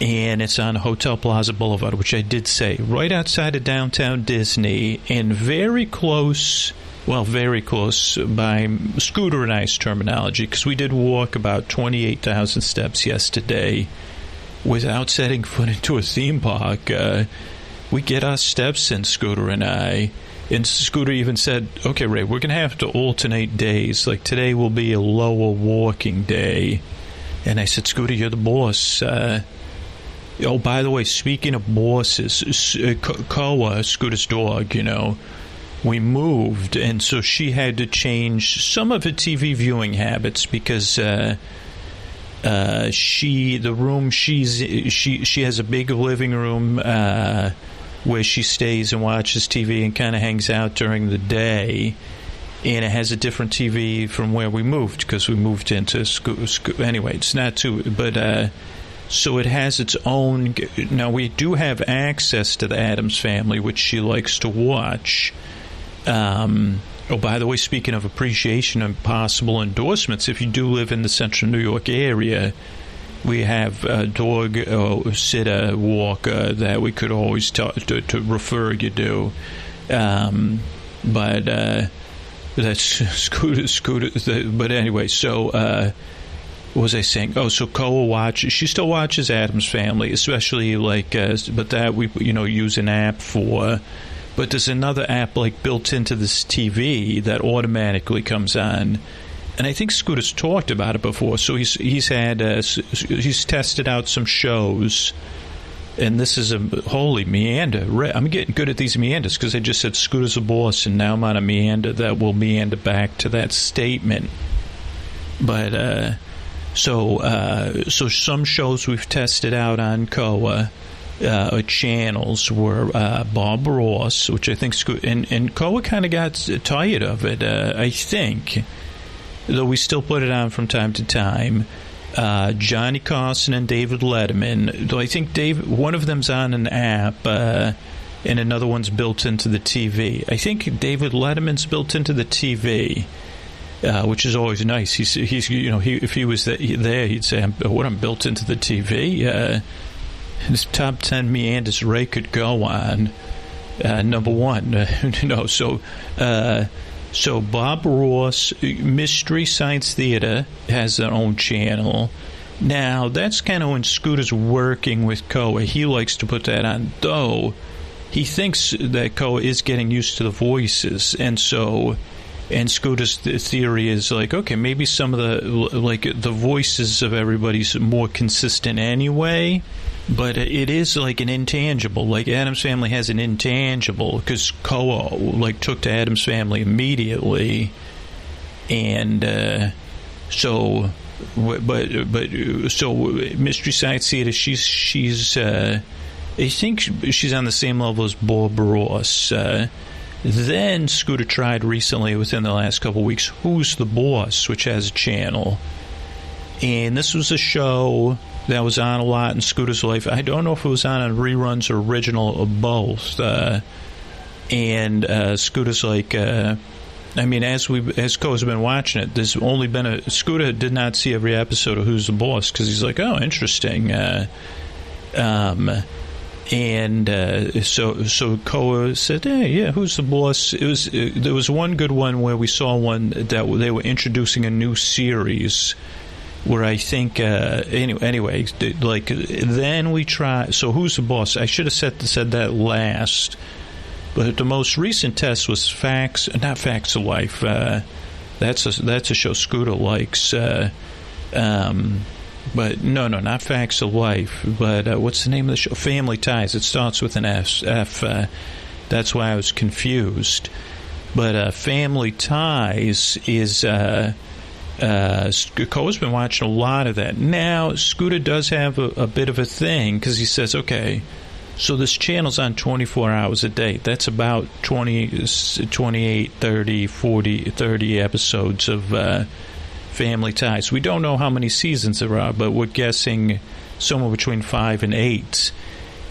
and it's on Hotel Plaza Boulevard, which I did say, right outside of downtown Disney, and very close by Scooter and I's terminology, because we did walk about 28,000 steps yesterday without setting foot into a theme park. We get our steps in, Scooter and I. And Scooter even said, okay, Ray, we're going to have to alternate days. Like, today will be a lower walking day. And I said, Scooter, you're the boss. By the way, speaking of bosses, Koa, Scooter's dog, we she had to change some of her TV viewing habits because she has a big living room where she stays and watches TV and kind of hangs out during the day, and it has a different TV from where we moved because we moved into anyway, it's not too, but so it has its own. Now we do have access to the Addams Family, which she likes to watch. By the way, speaking of appreciation and possible endorsements, if you do live in the central New York area, we have a dog sitter, walker that we could always to refer you to. But that's Scooter. But anyway, so what was I saying? Oh, so Koa she still watches Addams Family, especially but that we use an app for. But there's another app built into this TV that automatically comes on. And I think Scooter's talked about it before. So he's tested out some shows, and this is a holy meander. I'm getting good at these meanders because I just said Scooter's a boss, and now I'm on a meander that will meander back to that statement. But so some shows we've tested out on Koa channels were Bob Ross, which I think and Koa kind of got tired of it. I think. Though we still put it on from time to time. Johnny Carson and David Letterman. Though I think one of them's on an app, and another one's built into the TV. I think David Letterman's built into the TV, which is always nice. He's if he was there, he'd say, "I'm built into the TV." His top 10 meanders Ray could go on. Number one, So Bob Ross, Mystery Science Theater, has their own channel. Now, that's kind of when Scooter's working with Koa. He likes to put that on, though he thinks that Koa is getting used to the voices. And Scooter's theory is okay, maybe some of the voices of everybody's more consistent anyway. But it is an intangible. Addams Family has an intangible because Koa took to Addams Family immediately, and so Mystery Science Theater. She's I think she's on the same level as Bob Ross. Then Scooter tried recently, within the last couple of weeks, Who's the Boss, which has a channel, and this was a show that was on a lot in Scooter's life. I don't know if it was on reruns or original or both. And Scooter's as Koa's been watching it, there's only been Scooter did not see every episode of Who's the Boss because he's oh, interesting. And so Koa said, "Hey, yeah, who's the boss?" There was one good one where we saw one that they were introducing a new series where I think anyway, like then we try. So who's the boss? I should have said that last. But the most recent test was not Facts of Life. That's a show Scooter likes. But no, not Facts of Life. But what's the name of the show? Family Ties. It starts with an F. That's why I was confused. But Family Ties is... Cole's been watching a lot of that. Now, Scooter does have a bit of a thing, because he says, okay, so this channel's on 24 hours a day. That's about 28, 30, 40, 30 episodes of... Family Ties. We don't know how many seasons there are, but we're guessing somewhere between 5 and 8.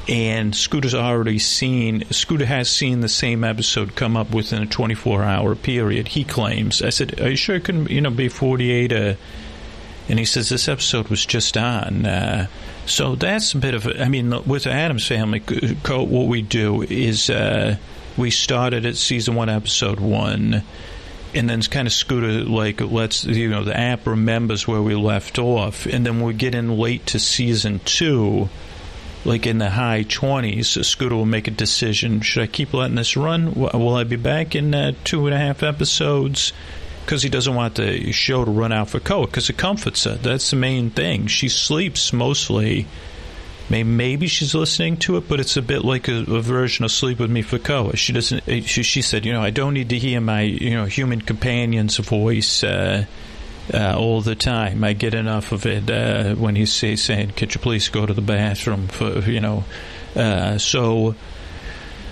And Scooter has seen the same episode come up within a 24-hour period, he claims. I said, are you sure it couldn't be 48? And he says, this episode was just on. So that's a bit of with the Addams Family, what we do is we started at season 1, episode 1. And then it's kind of Scooter, like, the app remembers where we left off. And then we get in late to season 2, like in the high 20s, Scooter will make a decision. Should I keep letting this run? Will I be back in 2.5 episodes? Because he doesn't want the show to run out for Koa, because it comforts her. That's the main thing. She sleeps mostly. Maybe she's listening to it, but it's a bit like a version of Sleep With Me for Koa. She doesn't. She said, I don't need to hear my human companion's voice all the time. I get enough of it when he's saying, "Could you please go to the bathroom?" So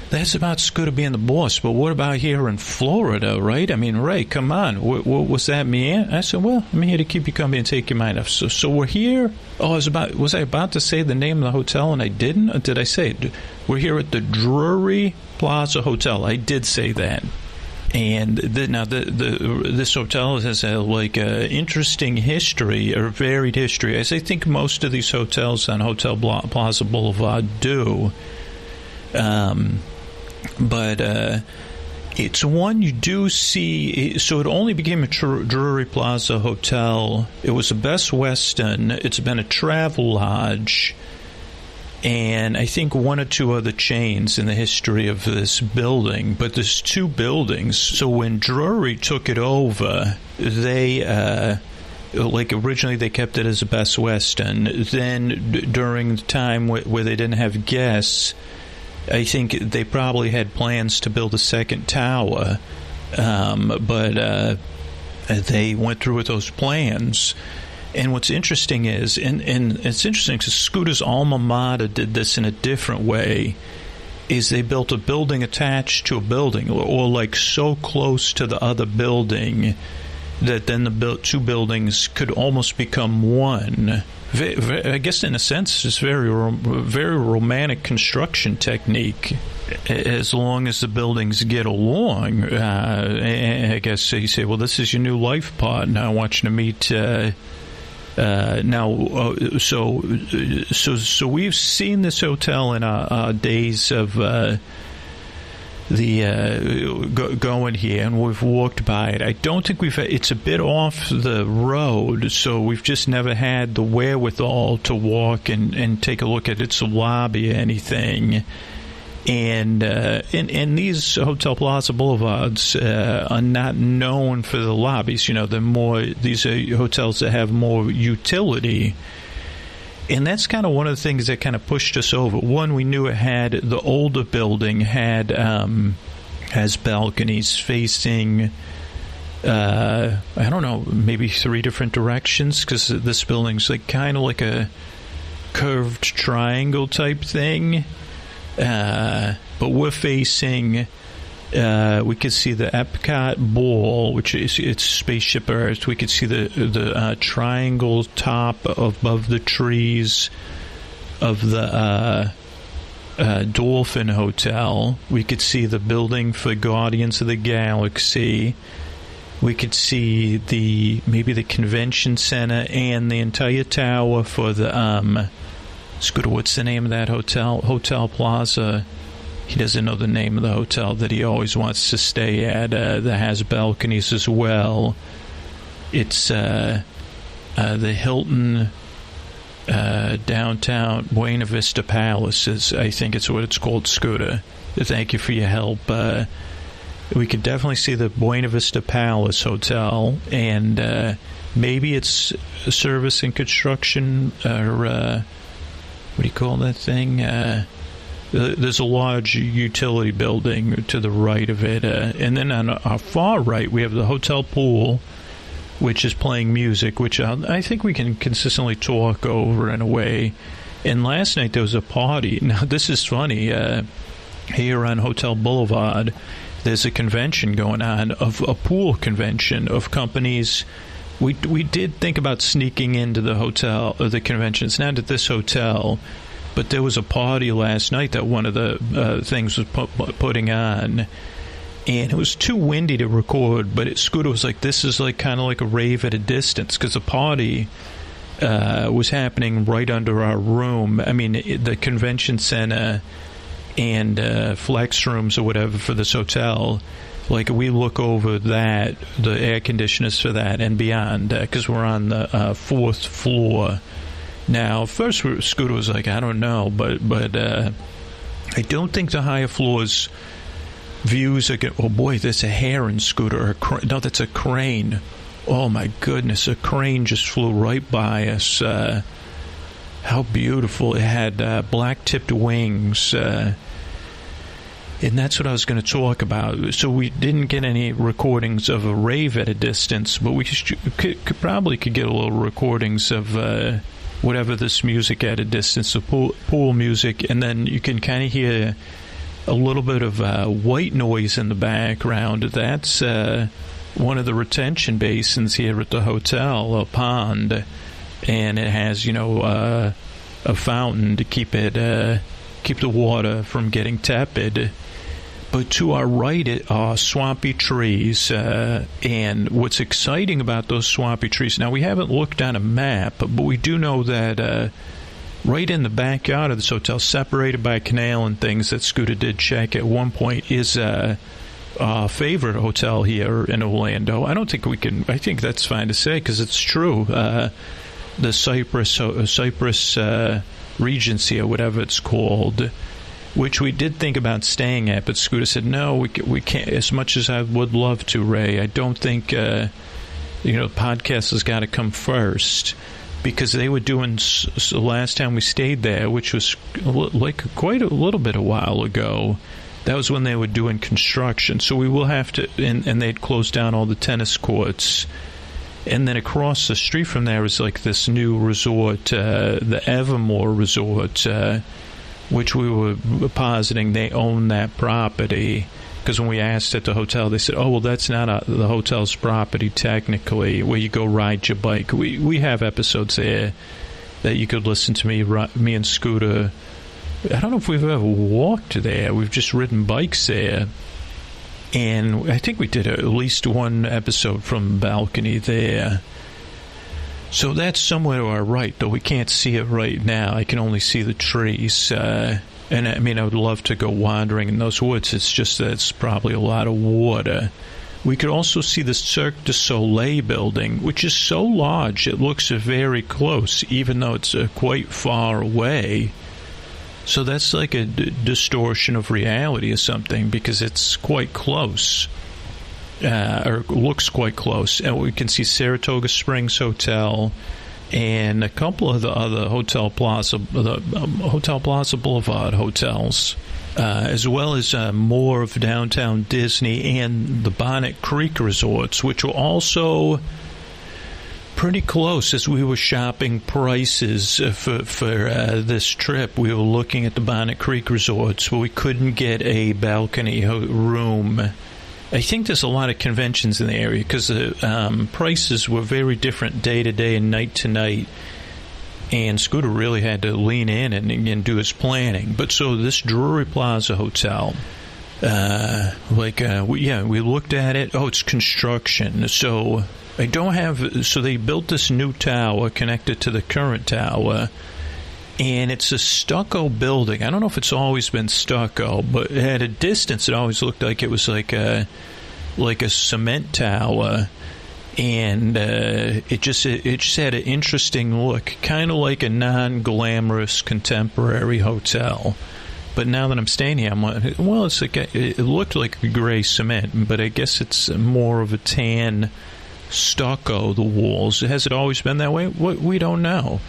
that's about Scooter being the boss. But what about here in Florida, right? I mean, Ray, come on. What was that, me? I said, well, I'm here to keep you company and take your mind off. So we're here. Oh, was I about to say the name of the hotel and I didn't? Or did I say it? We're here at the Drury Plaza Hotel. I did say that. And this hotel has a interesting history, or varied history, as I think most of these hotels on Hotel Plaza Boulevard do. But it's one you do see. So it only became a Drury Plaza Hotel. It was a Best Western. It's been a Travel Lodge. And I think 1 or 2 other chains in the history of this building. But there's 2 buildings. So when Drury took it over, they... originally they kept it as a Best Western. Then during the time where they didn't have guests... I think they probably had plans to build a second tower, but they went through with those plans. And what's interesting is, and it's interesting because Scooter's alma mater did this in a different way, is they built a building attached to a building, or like so close to the other building that then the 2 buildings could almost become one. I guess in a sense it's very romantic construction technique, as long as the buildings get along. I guess you say, well, this is your new life partner. I want you to meet now. So we've seen this hotel in our days of going here, and we've walked by it. I don't think it's a bit off the road, so we've just never had the wherewithal to walk and take a look at its lobby or anything. And these Hotel Plaza Boulevards are not known for the lobbies. These are hotels that have more utility. And that's kind of one of the things that kind of pushed us over. One, we knew it had, the older building has balconies facing, I don't know, maybe 3 different directions, because this building's kind of like a curved triangle type thing. But we're facing... we could see the Epcot Bowl, which is it's Spaceship Earth. We could see the triangle top above the trees of the Dolphin Hotel. We could see the building for Guardians of the Galaxy. We could see maybe the convention center and the entire tower for the Scooter, what's the name of that hotel? Hotel Plaza. He doesn't know the name of the hotel that he always wants to stay at that has balconies as well. It's the Hilton downtown Buena Vista Palace. I think it's what it's called, Scooter. Thank you for your help. We could definitely see the Buena Vista Palace Hotel, and maybe it's service and construction, or what do you call that thing? There's a large utility building to the right of it. And then on our far right, we have the hotel pool, which is playing music, which I think we can consistently talk over in a way. And last night there was a party. Now, this is funny. Here on Hotel Boulevard, there's a convention going on, of a pool convention of companies. We did think about sneaking into the hotel, or the convention. It's not at this hotel, but there was a party last night that one of the things was putting on, and it was too windy to record, but Scooter was like, this is like kind of like a rave at a distance, because the party was happening right under our room. I mean, the convention center and flex rooms or whatever for this hotel, like we look over that, the air conditioners for that and beyond, because we're on the fourth floor. Now, first Scooter was like, I don't know, but I don't think the higher floors views are oh boy, there's a heron, Scooter. No, that's a crane. Oh my goodness, a crane just flew right by us. How beautiful. It had black-tipped wings. And that's what I was going to talk about. So we didn't get any recordings of a rave at a distance, but we probably could get a little recordings of whatever this music at a distance, the pool music, and then you can kind of hear a little bit of white noise in the background. That's one of the retention basins here at the hotel, a pond, and it has, a fountain to keep the water from getting tepid. But to our right are swampy trees, and what's exciting about those swampy trees, now we haven't looked on a map, but we do know that right in the backyard of this hotel, separated by a canal and things that Scooter did check at one point, is our favorite hotel here in Orlando. I think that's fine to say, because it's true. The Cypress Regency, or whatever it's called, which we did think about staying at, but Scooter said, no, we can't, as much as I would love to, Ray. I don't think, the podcast has got to come first, because they were doing, the last time we stayed there, which was like quite a little bit a while ago, that was when they were doing construction. So we will have to, and they'd closed down all the tennis courts. And then across the street from there is like this new resort, the Evermore Resort, which we were positing they own that property. Because when we asked at the hotel, they said, oh, well, that's not the hotel's property technically, where you go ride your bike. We have episodes there that you could listen to me and Scooter. I don't know if we've ever walked there. We've just ridden bikes there. And I think we did at least one episode from the balcony there. So that's somewhere to our right, though we can't see it right now. I can only see the trees. And I mean, I would love to go wandering in those woods. It's just that it's probably a lot of water. We could also see the Cirque du Soleil building, which is so large it looks very close, even though it's quite far away. So that's like a distortion of reality or something, because it's quite close, or looks quite close. And we can see Saratoga Springs Hotel and a couple of the other Hotel Plaza Boulevard hotels, as well as more of downtown Disney and the Bonnet Creek resorts, which were also pretty close. As we were shopping prices for this trip, we were looking at the Bonnet Creek resorts, but we couldn't get a balcony room. I think there's a lot of conventions in the area, because the prices were very different day to day and night to night, and Scooter really had to lean in and do his planning. But so this Drury Plaza Hotel, we looked at it. Oh, it's construction. So they built this new tower connected to the current tower, And it's a stucco building. I don't know if it's always been stucco, but at a distance, it always looked like it was like a cement tower. And it just had an interesting look, kind of like a non-glamorous contemporary hotel. But now that I'm staying here, I'm like, well, it's like it looked like gray cement, but I guess it's more of a tan stucco. The walls. Has it always been that way? We don't know.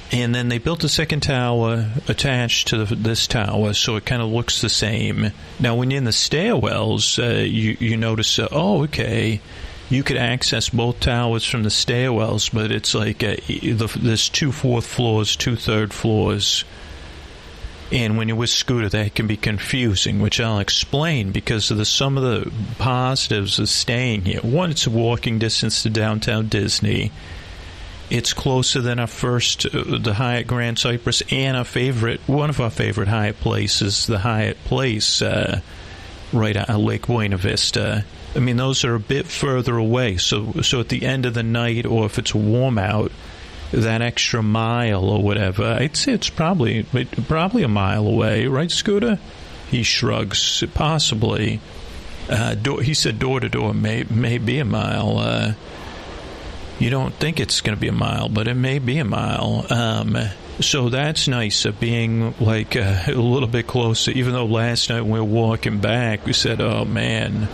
And then they built a second tower attached to this tower, so it kind of looks the same. Now, when you're in the stairwells, you notice, okay, you could access both towers from the stairwells, but it's like there's 2 4th floors, 2 3rd floors. And when you're with Scooter, that can be confusing, which I'll explain because of some of the positives of staying here. One, it's a walking distance to downtown Disney. It's closer than our first, the Hyatt Grand Cypress, and one of our favorite Hyatt places, the Hyatt Place, right at Lake Buena Vista. I mean, those are a bit further away. So at the end of the night, or if it's warm out, that extra mile or whatever, I'd say it's probably a mile away, right, Scooter? He shrugs. Possibly. He said door to door may be a mile. You don't think it's going to be a mile, but it may be a mile. So that's nice, being like a little bit closer. Even though last night when we were walking back, we said, "Oh man,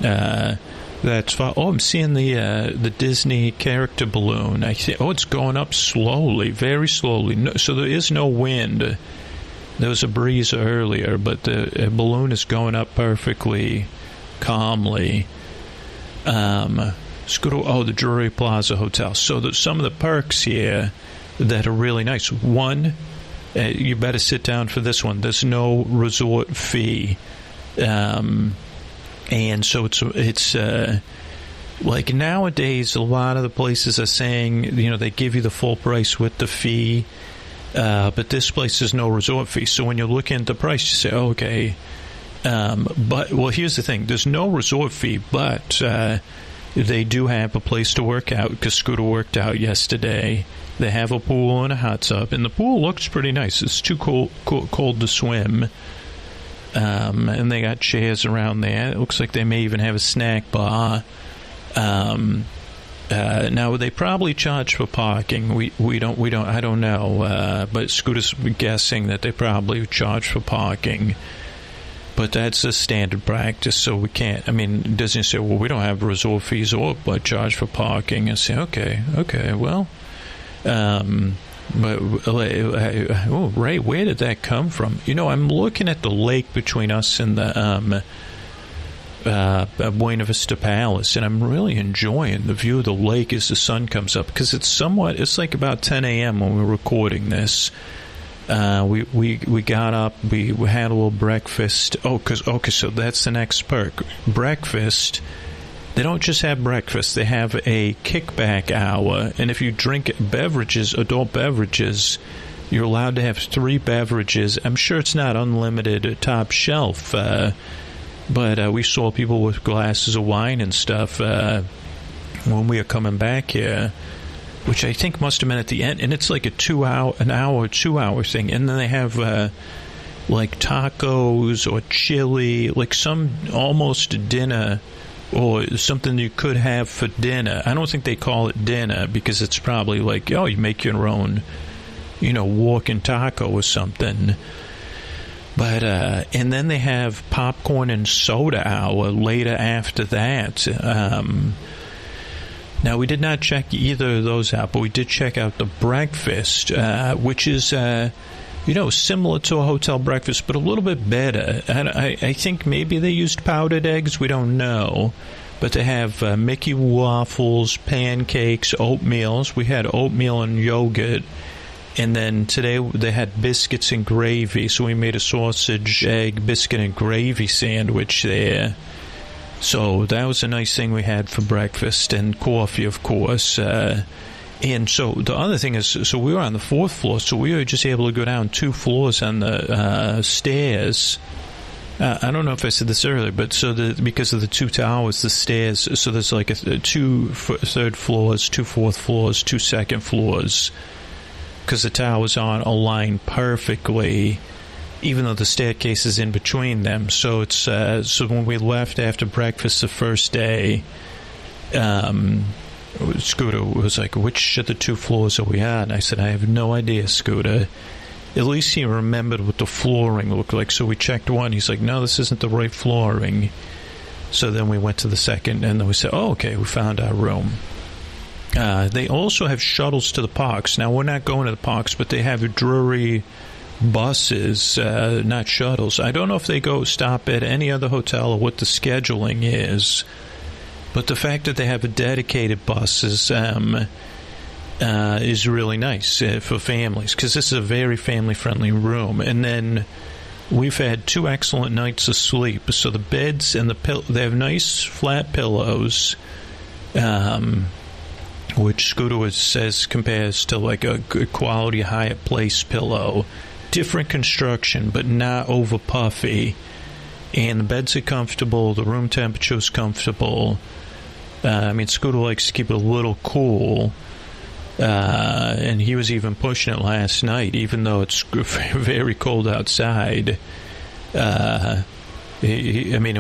that's far." Oh, I'm seeing the Disney character balloon. I see. Oh, it's going up slowly, very slowly. No, so there is no wind. There was a breeze earlier, but the balloon is going up perfectly calmly. The Drury Plaza Hotel. So some of the perks here that are really nice. One, you better sit down for this one. There's no resort fee, and so it's like nowadays a lot of the places are saying they give you the full price with the fee, but this place is no resort fee. So when you're looking at the price, you say, okay. But here's the thing: there's no resort fee, but they do have a place to work out because Scooter worked out yesterday. They have a pool and a hot tub, and the pool looks pretty nice. It's too cold to swim, and they got chairs around there. It looks like they may even have a snack bar. Now they probably charge for parking. We don't. I don't know. But Scooter's guessing that they probably charge for parking. But that's a standard practice, so we can't. I mean, Disney say, well, we don't have resort fees or but charge for parking. And say, okay, well, Ray, where did that come from? I'm looking at the lake between us and the Buena Vista Palace, and I'm really enjoying the view of the lake as the sun comes up because it's like about 10 a.m. when we're recording this. We got up, we had a little breakfast. So that's the next perk. Breakfast. They don't just have breakfast, they have a kickback hour, and if you drink beverages, adult beverages, you're allowed to have 3 beverages. I'm sure it's not unlimited top shelf, but we saw people with glasses of wine and stuff when we were coming back here, which I think must have been at the end, and it's like a 2 hour thing, and then they have like tacos or chili, like some almost dinner or something you could have for dinner. I don't think they call it dinner because it's probably like, you make your own, walk-in taco or something. But and then they have popcorn and soda hour later after that. Now, we did not check either of those out, but we did check out the breakfast, which is, similar to a hotel breakfast, but a little bit better. I think maybe they used powdered eggs. We don't know. But they have Mickey waffles, pancakes, oatmeals. We had oatmeal and yogurt. And then today they had biscuits and gravy. So we made a sausage, egg, biscuit, and gravy sandwich there. So that was a nice thing we had for breakfast, and coffee, of course. And so the other thing is, so we were on the 4th floor, so we were just able to go down 2 floors on the stairs. I don't know if I said this earlier, but because of the 2 towers, the stairs, so there's like 2 3rd floors, 2 4th floors, 2 2nd floors. because the towers aren't aligned perfectly, even though the staircase is in between them. So it's so when we left after breakfast the first day, Scooter was like, which of the 2 floors are we at? And I said, I have no idea, Scooter. At least he remembered what the flooring looked like. So we checked one. He's like, no, this isn't the right flooring. So then we went to the second, and then we said, oh, okay, we found our room. They also have shuttles to the parks. Now, we're not going to the parks, but they have Drury buses, not shuttles. I don't know if they stop at any other hotel or what the scheduling is, but the fact that they have a dedicated buses is really nice for families, because this is a very family-friendly room. And then we've had 2 excellent nights of sleep. So the beds and they have nice flat pillows, which Scooter says compares to like a good quality Hyatt Place pillow. Different construction, but not over puffy. And the beds are comfortable. The room temperature is comfortable. Scooter likes to keep it a little cool. And he was even pushing it last night, even though it's very cold outside. It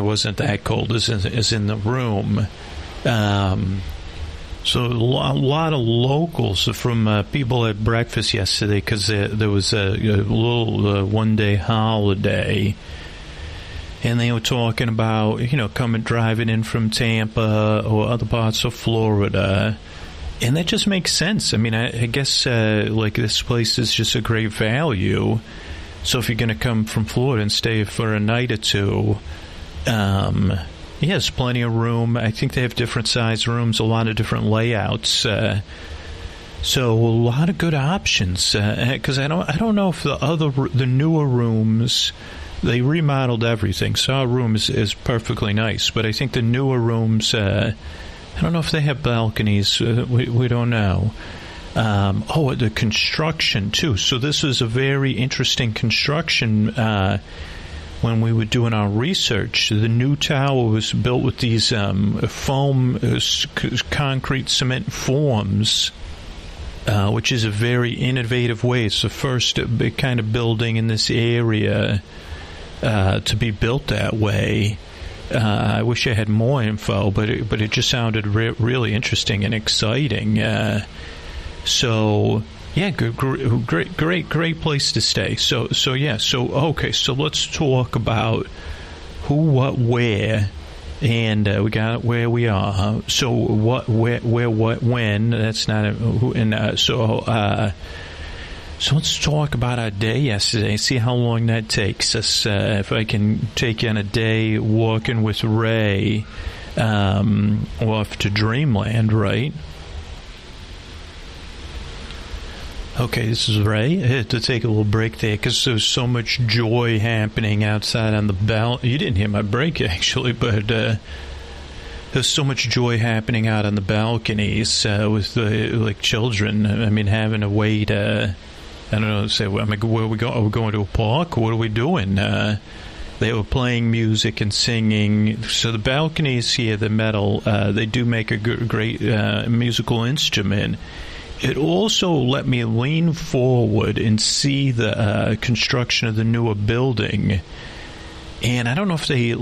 wasn't that cold as in the room. So a lot of locals from people at breakfast yesterday, because there was a little one-day holiday. And they were talking about, driving in from Tampa or other parts of Florida. And that just makes sense. I guess, this place is just a great value. So if you're going to come from Florida and stay for a night or two, there's plenty of room. I think they have different size rooms, a lot of different layouts. So a lot of good options. Because I don't know if the newer rooms, they remodeled everything. So our room is perfectly nice. But I think the newer rooms, I don't know if they have balconies. We don't know. The construction, too. So this was a very interesting construction when we were doing our research. The new tower was built with these foam, concrete cement forms, which is a very innovative way. It's the first kind of building in this area to be built that way. I wish I had more info, but it just sounded really interesting and exciting. Great place to stay. So let's talk about who, what, where, and we got where we are. So what, where, what, when. That's not a who, and so let's talk about our day yesterday. See how long that takes us. If I can take you on a day walking with Ray off to Dreamland, right? Okay, this is Ray. I had to take a little break there because there's so much joy happening outside on the balcony. You didn't hear my break, actually, but there's so much joy happening out on the balconies with the children. Having to wait. I don't know. Say, where are we going? Are we going to a park? What are we doing? They were playing music and singing. So the balconies here, the metal, they do make a great musical instrument. It also let me lean forward and see the construction of the newer building. And I don't know if they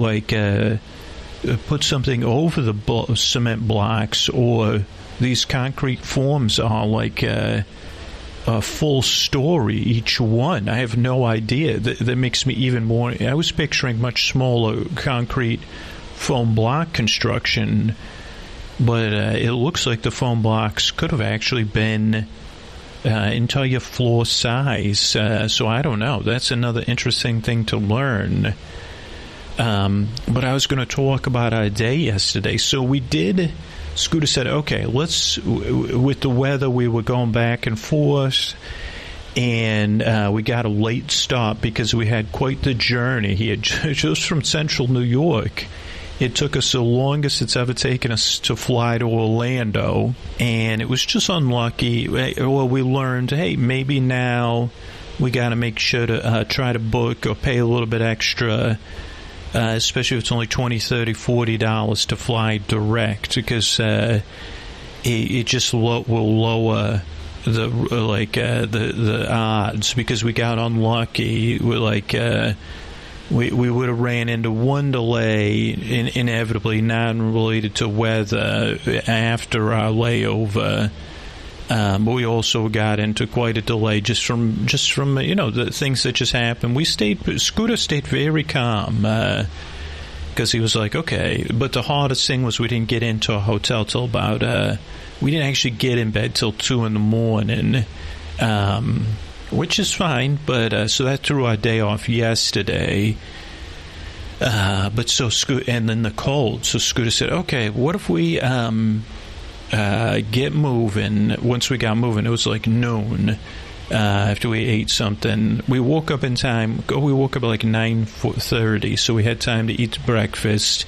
put something over the cement blocks, or these concrete forms are a full story each one. I have no idea. That makes me even more. I was picturing much smaller concrete foam block construction, but it looks like the foam blocks could have actually been entire floor size. So I don't know. That's another interesting thing to learn. But I was going to talk about our day yesterday. So we did. Scooter said, okay, with the weather, we were going back and forth, and we got a late stop because we had quite the journey. He had just from central New York. It took us the longest it's ever taken us to fly to Orlando, and it was just unlucky. Well, we learned, hey, maybe now we got to make sure to try to book or pay a little bit extra, especially if it's only $20, $30, $40 to fly direct, because it just will lower the odds, because we got unlucky. We would have ran into one delay, inevitably non-related to weather, after our layover. But we also got into quite a delay just from the things that just happened. Scooter stayed very calm, because he was like, okay. But the hardest thing was we didn't get into a hotel till about we didn't actually get in bed till 2 a.m, which is fine. But so that threw our day off yesterday. But so Scooter, and then the cold. So Scooter said, okay, what if we get moving? Once we got moving, it was like noon. After we ate something, we woke up in time. We woke up at like 9:30, so we had time to eat breakfast.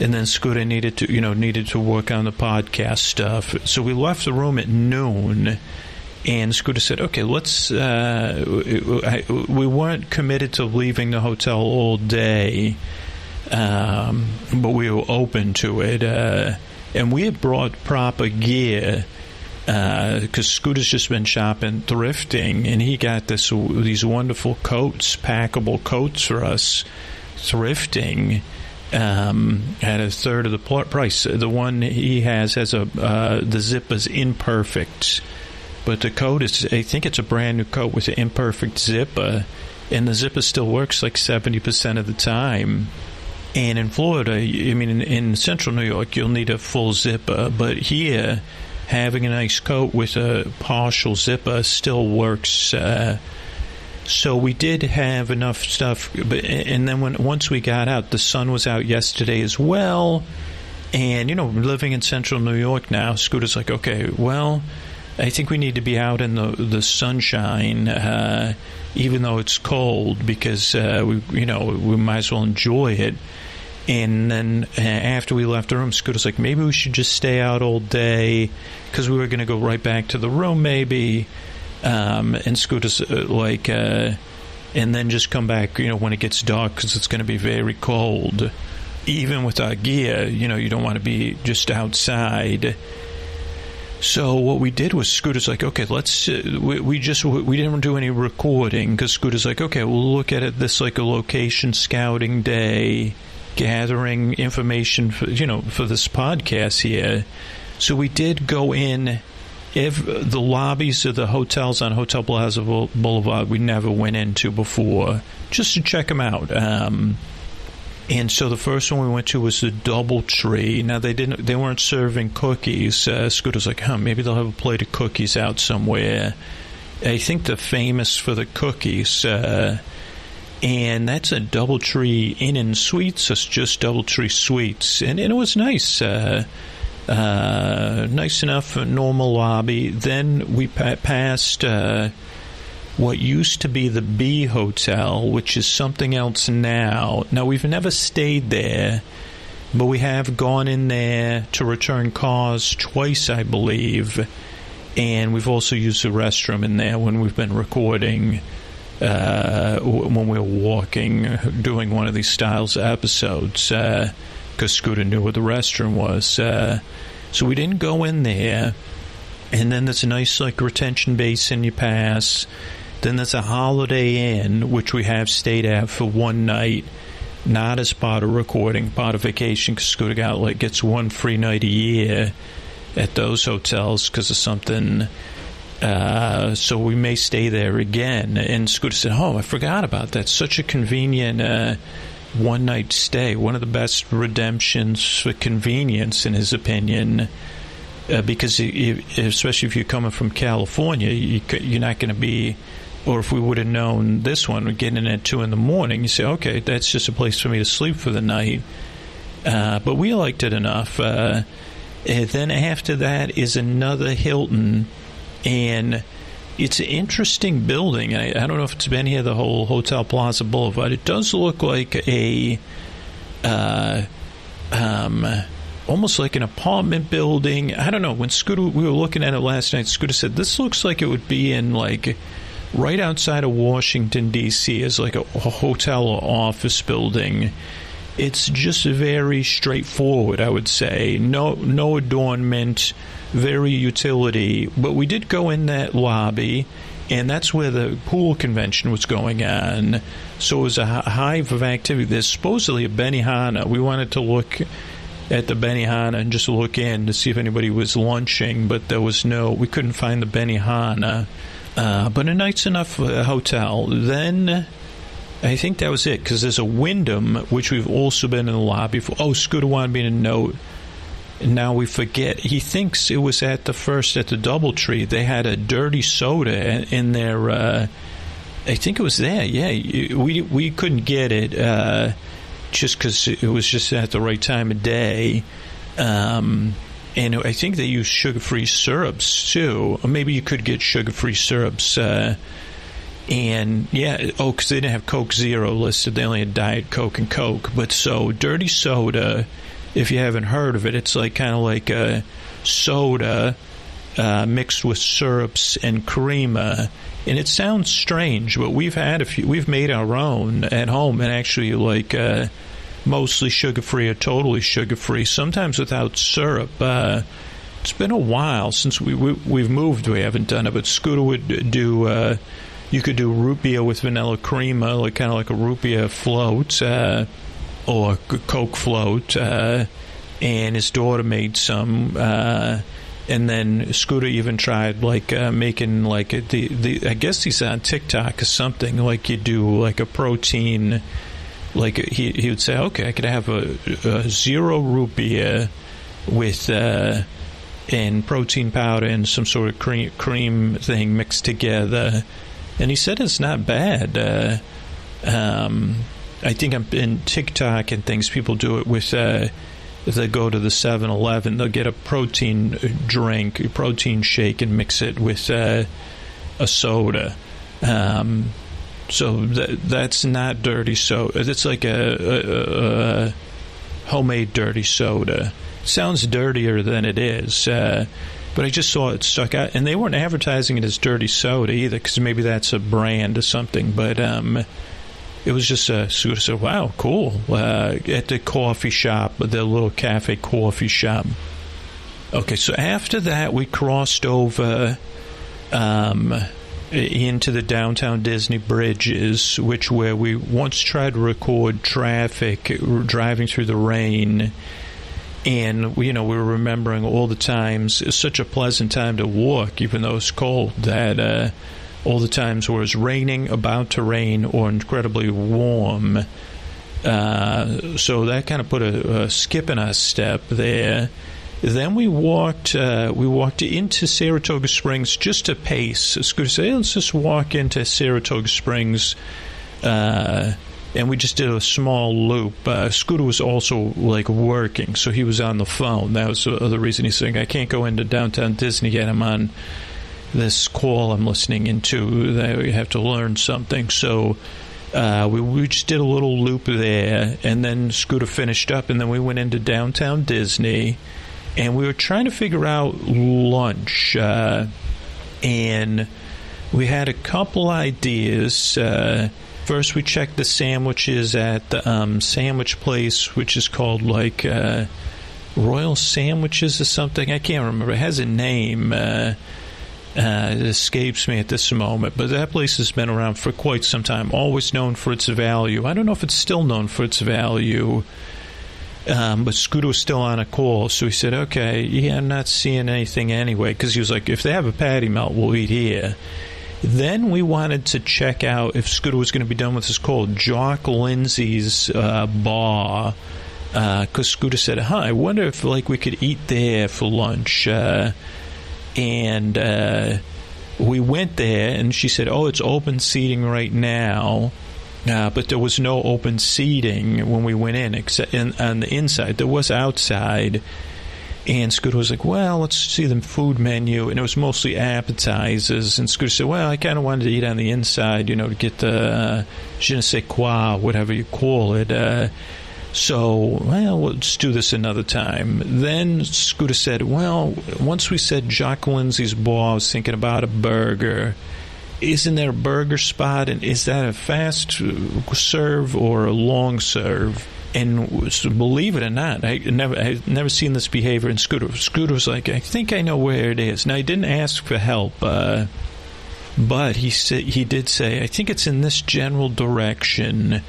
And then Scooter needed to work on the podcast stuff. So we left the room at noon. And Scooter said, okay, let's... we weren't committed to leaving the hotel all day, but we were open to it. And we had brought proper gear, because Scooter's just been shopping, thrifting, and he got these wonderful coats, packable coats for us, thrifting, at a third of the price. The one he has the zipper's imperfect, but the coat is, I think it's a brand new coat with an imperfect zipper, and the zipper still works like 70% of the time. And in Florida, I mean, in central New York, you'll need a full zipper, but here, having a nice coat with a partial zipper still works. So we did have enough stuff, and then once we got out, the sun was out yesterday as well. And living in central New York now, Scooter's like, okay, well, I think we need to be out in the sunshine, even though it's cold, because we might as well enjoy it. And then after we left the room, Scooter's like, maybe we should just stay out all day, because we were going to go right back to the room, maybe. And Scooter's and then just come back, when it gets dark, because it's going to be very cold. Even with our gear, you don't want to be just outside. So what we did was Scooter's like, okay, let's. We didn't do any recording, because Scooter's like, okay, we'll look at this like a location scouting day, gathering information for this podcast here. So we did go in. If the lobbies of the hotels on Hotel Plaza Boulevard we never went into before, just to check them out. And so the first one we went to was the DoubleTree. Now they weren't serving cookies. Scooter's like, maybe they'll have a plate of cookies out somewhere. I think they're famous for the cookies. And that's a DoubleTree Inn and Suites. It's just DoubleTree Suites, and it was nice. Nice enough, a normal lobby. Then we passed what used to be the B Hotel, which is something else now. Now, we've never stayed there, but we have gone in there to return cars twice, I believe. And we've also used the restroom in there when we've been recording, when we were walking, doing one of these styles of episodes, because Scooter knew where the restroom was. So we didn't go in there. And then there's a nice retention basin you pass. Then there's a Holiday Inn, which we have stayed at for one night, not as part of recording, part of vacation, because Scooter gets one free night a year at those hotels because of something. So we may stay there again. And Scooter said, I forgot about that. Such a convenient one-night stay, one of the best redemptions for convenience, in his opinion, because especially if you're coming from California, you're not going to be, or if we would have known this one, we're getting in at 2 a.m, you say, okay, that's just a place for me to sleep for the night. But we liked it enough. And then after that is another Hilton, and it's an interesting building. I don't know if it's been here, the whole Hotel Plaza Boulevard. It does look like almost like an apartment building. I don't know. When we were looking at it last night, Scooter said, this looks like it would be in right outside of Washington, D.C. as a hotel or office building. It's just very straightforward, I would say. No adornment, very utility. But we did go in that lobby, and that's where the pool convention was going on. So it was a hive of activity. There's supposedly a Benihana. We wanted to look at the Benihana and just look in to see if anybody was lunching, but there was we couldn't find the Benihana. But a nice enough hotel. Then I think that was it, because there's a Wyndham, which we've also been in the lobby for. Oh, Scooter wanted me to note, and now we forget. He thinks it was at the DoubleTree. They had a dirty soda in their, I think it was there, yeah. We couldn't get it just because it was just at the right time of day. And I think they use sugar-free syrups, too. Or maybe you could get sugar-free syrups. And, yeah, because they didn't have Coke Zero listed. They only had Diet Coke and Coke. But so, dirty soda, if you haven't heard of it, it's like kind of like a soda mixed with syrups and crema. And it sounds strange, but we've had we've made our own at home, and actually like mostly sugar-free or totally sugar-free, sometimes without syrup. It's been a while since we've moved. We haven't done it, but Scooter would do... you could do root beer with vanilla crema, like kind of like a root beer float, or Coke float, and his daughter made some, and then Scooter even tried like making like I guess he's on TikTok or something, like you do like a protein, like he would say, okay, I could have a zero root beer with and protein powder and some sort of cream thing mixed together. And he said it's not bad. I think in TikTok and things, people do it with, if they go to the 7-Eleven, they'll get a protein drink, a protein shake, and mix it with a soda. So that's not dirty soda. It's like a homemade dirty soda. It sounds dirtier than it is. But I just saw it stuck out, and they weren't advertising it as dirty soda either, because maybe that's a brand or something. But it was just Scooter said, "Wow, cool!" At the coffee shop, the little cafe coffee shop. Okay, so after that, we crossed over into the downtown Disney bridges, where we once tried to record traffic driving through the rain. And, we were remembering all the times. It's such a pleasant time to walk, even though it's cold, that all the times where it was raining, about to rain, or incredibly warm. So that kind of put a skip in our step there. Then we walked into Saratoga Springs just to pace. Scooter said, hey, let's just walk into Saratoga Springs. And we just did a small loop. Scooter was also, like, working, so he was on the phone. That was the other reason he's saying, I can't go into downtown Disney yet. I'm on this call I'm listening into. I have to learn something. So we just did a little loop there, and then Scooter finished up, and then we went into downtown Disney, and we were trying to figure out lunch. And we had a couple ideas. First, we checked the sandwiches at the sandwich place, which is called, like, Royal Sandwiches or something. I can't remember. It has a name. It escapes me at this moment. But that place has been around for quite some time, always known for its value. I don't know if it's still known for its value. But Scooter was still on a call, so he said, okay, yeah, I'm not seeing anything anyway. Because he was like, if they have a patty melt, we'll eat here. Then we wanted to check out if Scooter was going to be done with his call, Jock Lindsay's bar, because Scooter said, I wonder if like we could eat there for lunch. And we went there, and she said, it's open seating right now. But there was no open seating when we went in, except on the inside. There was outside. And Scooter was like, well, let's see the food menu. And it was mostly appetizers. And Scooter said, well, I kind of wanted to eat on the inside, to get the je ne sais quoi, whatever you call it. So, well, let's do this another time. Then Scooter said, well, once we said Jock Lindsay's bar, I was thinking about a burger. Isn't there a burger spot? And is that a fast serve or a long serve? And so believe it or not, I never seen this behavior in Scooter. Scooter was like, I think I know where it is. Now, he didn't ask for help, but he did say, I think it's in this general direction.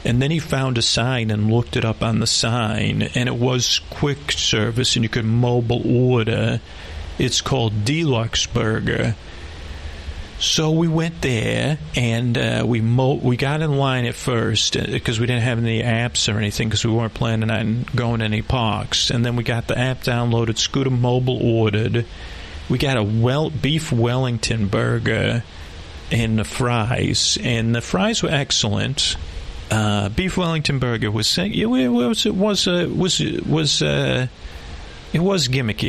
And then he found a sign and looked it up on the sign, and it was quick service, and you could mobile order. It's called Deluxe Burger. So we went there, and we got in line at first because we didn't have any apps or anything because we weren't planning on going to any parks. And then we got the app downloaded, Scooter mobile ordered. We got a beef Wellington burger and the fries, and the fries were excellent. Beef Wellington burger was gimmicky,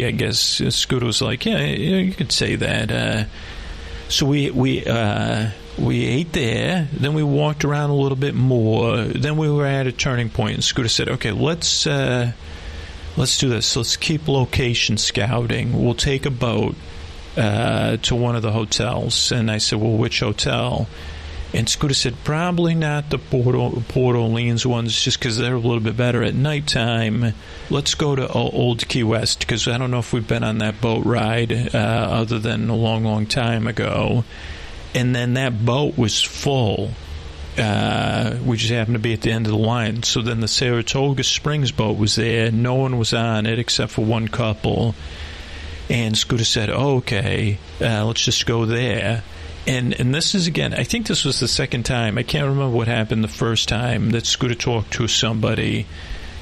I guess. Scooter was like, yeah, you could say that. So we ate there. Then we walked around a little bit more. Then we were at a turning point, and Scooter said, "Okay, let's do this. Let's keep location scouting. We'll take a boat to one of the hotels." And I said, "Well, which hotel?" And Scooter said, "Probably not the Port Orleans ones, just because they're a little bit better at nighttime. Let's go to Old Key West, because I don't know if we've been on that boat ride other than a long, long time ago." And then that boat was full. We just happened to be at the end of the line. So then the Saratoga Springs boat was there. No one was on it except for one couple. And Scooter said, "Okay, let's just go there." And this is, again, I think this was the second time. I can't remember what happened the first time that Scooter talked to somebody,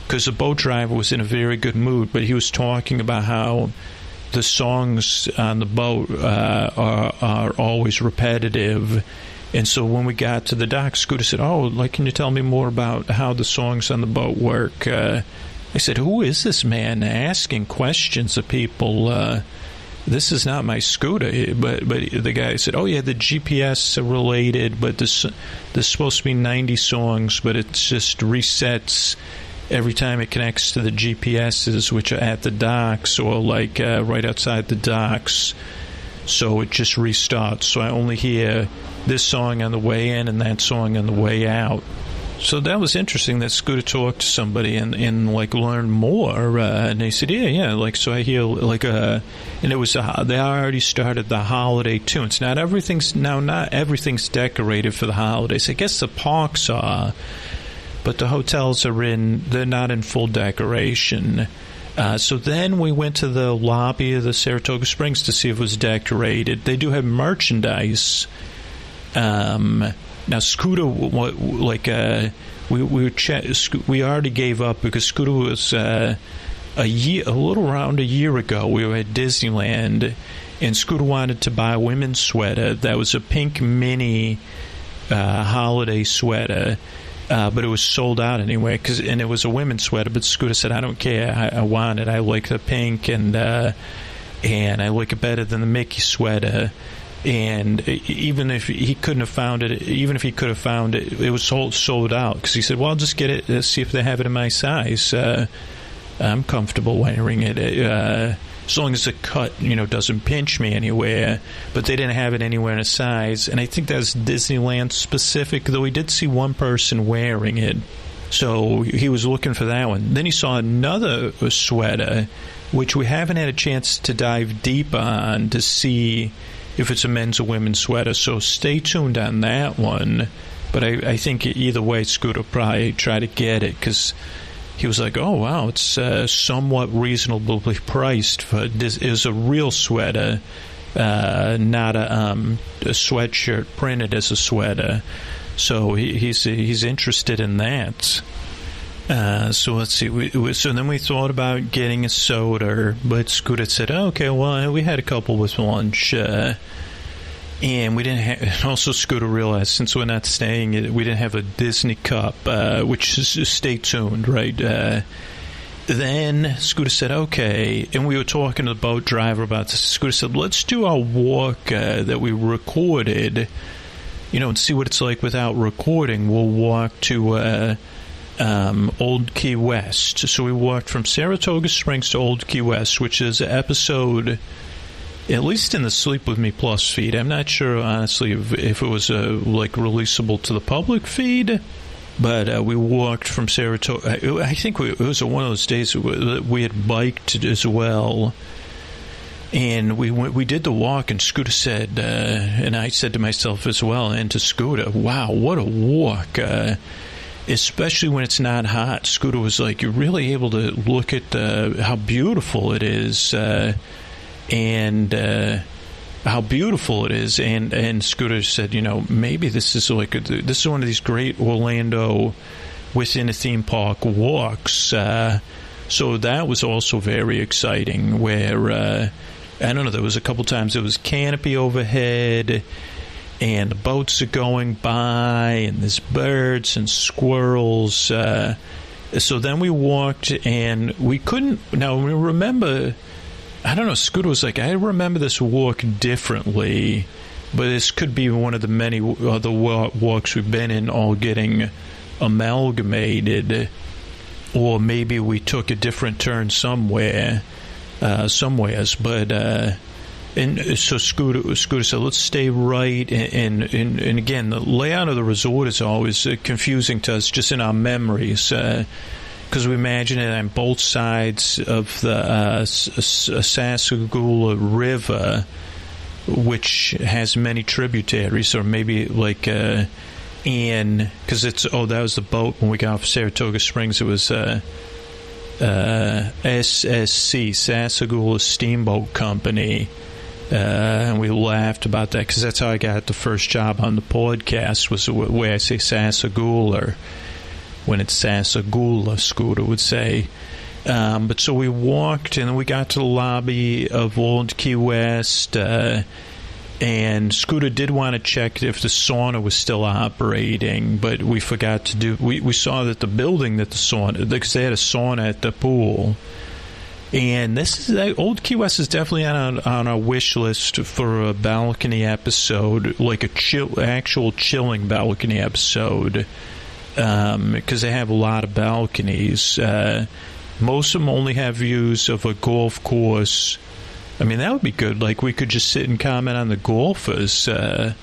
because the boat driver was in a very good mood, but he was talking about how the songs on the boat are always repetitive. And so when we got to the dock, Scooter said, can you tell me more about how the songs on the boat work? I said, who is this man asking questions of people? This is not my Scooter. But the guy said, the GPS related, but there's supposed to be 90 songs, but it just resets every time it connects to the GPSs, which are at the docks or right outside the docks. So it just restarts. So I only hear this song on the way in and that song on the way out. So that was interesting that Scooter talked to somebody and learned more. And they said, so I hear and it was they already started the holiday tunes. Not everything's decorated for the holidays. I guess the parks are, but the hotels they're not in full decoration. So then we went to the lobby of the Saratoga Springs to see if it was decorated. They do have merchandise. Now, Scooter, we already gave up because Scooter was a little around a year ago. We were at Disneyland, and Scooter wanted to buy a women's sweater that was a pink mini holiday sweater, but it was sold out anyway. And it was a women's sweater. But Scooter said, "I don't care. I want it. I like the pink, and I like it better than the Mickey sweater." And even if he couldn't have found it, even if he could have found it, it was sold out. Because he said, "Well, I'll just get it, see if they have it in my size. I'm comfortable wearing it as long as the cut, doesn't pinch me anywhere." But they didn't have it anywhere in a size, and I think that's Disneyland specific. Though he did see one person wearing it, so he was looking for that one. Then he saw another sweater, which we haven't had a chance to dive deep on to see if it's a men's or women's sweater, so stay tuned on that one. But I think either way, Scooter probably try to get it, because he was like, "Oh wow, it's somewhat reasonably priced for this. Is a real sweater, not a sweatshirt printed as a sweater." So he's interested in that. So let's see. So then we thought about getting a soda, but Scooter said, "Okay, well, we had a couple with lunch." And we didn't have, also Scooter realized, since we're not staying, we didn't have a Disney cup, which is, stay tuned, right? Then Scooter said, "Okay," and we were talking to the boat driver about this. Scooter said, "Let's do our walk that we recorded, and see what it's like without recording. We'll walk to Old Key West." So we walked from Saratoga Springs to Old Key West, which is an episode, at least in the Sleep With Me Plus feed. I'm not sure, honestly, if it was releasable to the public feed. But we walked from Saratoga. I think it was one of those days that we had biked as well. And we did the walk, and Scooter said, and I said to myself as well, and to Scooter, wow, what a walk. Especially when it's not hot. Scooter was like, you're really able to look at how beautiful it is, and how beautiful it is. And Scooter said, maybe this is one of these great Orlando within a theme park walks. So that was also very exciting, where I don't know, there was a couple times there was canopy overhead, and the boats are going by, and there's birds and squirrels. So then we walked, and we couldn't. Now, we remember, I don't know, Scooter was like, I remember this walk differently, but this could be one of the many other walks we've been in all getting amalgamated, or maybe we took a different turn somewheres. But and so Scooter said, let's stay right. And again, the layout of the resort is always confusing to us, just in our memories, because we imagine it on both sides of the Sassagoula River, which has many tributaries, or maybe like because it's that was the boat when we got off Saratoga Springs. It was SSC, Sassagoula Steamboat Company, and we laughed about that because that's how I got the first job on the podcast, was the way I say Sassagoula when it's Sassagoula, Scooter would say. But so we walked, and then we got to the lobby of Old Key West, and Scooter did want to check if the sauna was still operating, but we forgot to do. We saw that the building that the sauna, because they had a sauna at the pool, and this is Old Key West is definitely on our wish list for a balcony episode, like actual chilling balcony episode, because they have a lot of balconies. Most of them only have views of a golf course. I mean, that would be good. Like, we could just sit and comment on the golfers. So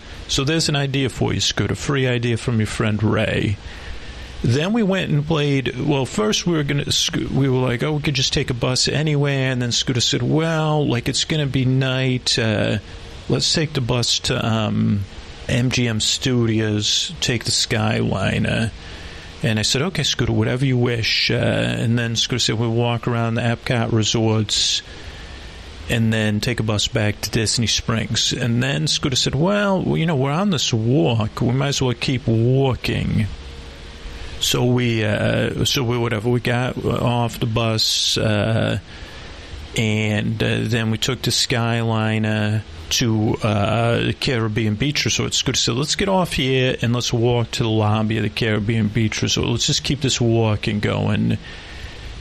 there's an idea for you, Scooter. Free idea from your friend Ray. Then we went and played. Well, first we were like, we could just take a bus anywhere. And then Scooter said, well, like, it's going to be night. Let's take the bus to MGM Studios, take the Skyliner. And I said, okay, Scooter, whatever you wish. And then Scooter said, we'll walk around the Epcot resorts and then take a bus back to Disney Springs. And then Scooter said, well, we're on this walk. We might as well keep walking. So we got off the bus, and then we took the Skyliner to the Caribbean Beach Resort. Scooter said, let's get off here and let's walk to the lobby of the Caribbean Beach Resort. Let's just keep this walking going.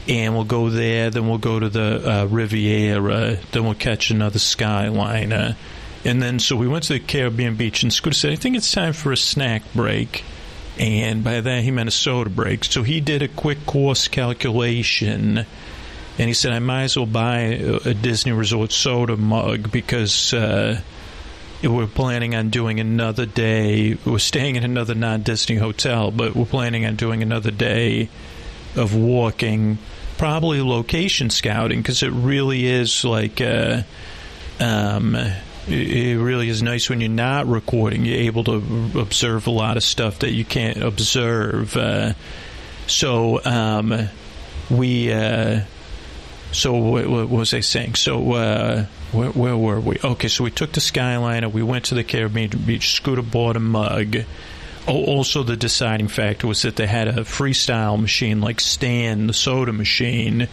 And we'll go there, then we'll go to the Riviera, then we'll catch another Skyliner. And then, so we went to the Caribbean Beach, and Scooter said, I think it's time for a snack break. And by that, he meant a soda break. So he did a quick course calculation, and he said, I might as well buy a Disney Resort soda mug, because we're planning on doing another day. We're staying in another non-Disney hotel, but we're planning on doing another day of walking, probably location scouting, because it really is like it really is nice when you're not recording. You're able to observe a lot of stuff that you can't observe. So what was I saying? So where were we? Okay, so we took the Skyliner. We went to the Caribbean Beach. Scooter bought a mug. Also, the deciding factor was that they had a freestyle machine like Stan, the soda machine,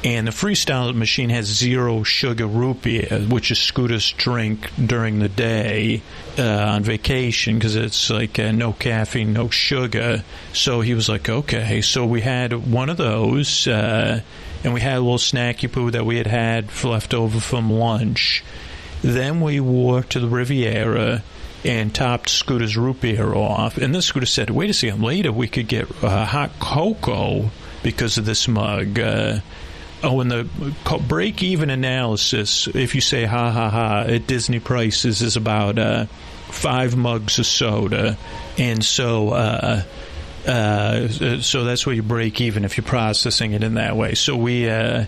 and the freestyle machine has 0 sugar root beer, which is Scooter's drink during the day on vacation, because it's like no caffeine, no sugar. So he was like, okay. So we had one of those, and we had a little snacky poo that we had left over from lunch. Then we walked to the Riviera and topped Scooter's root beer off. And then Scooter said, wait a second, later we could get hot cocoa because of this mug. And the break-even analysis, if you say ha ha ha, at Disney prices is about 5 mugs of soda. And so So that's where you break even if you're processing it in that way. So then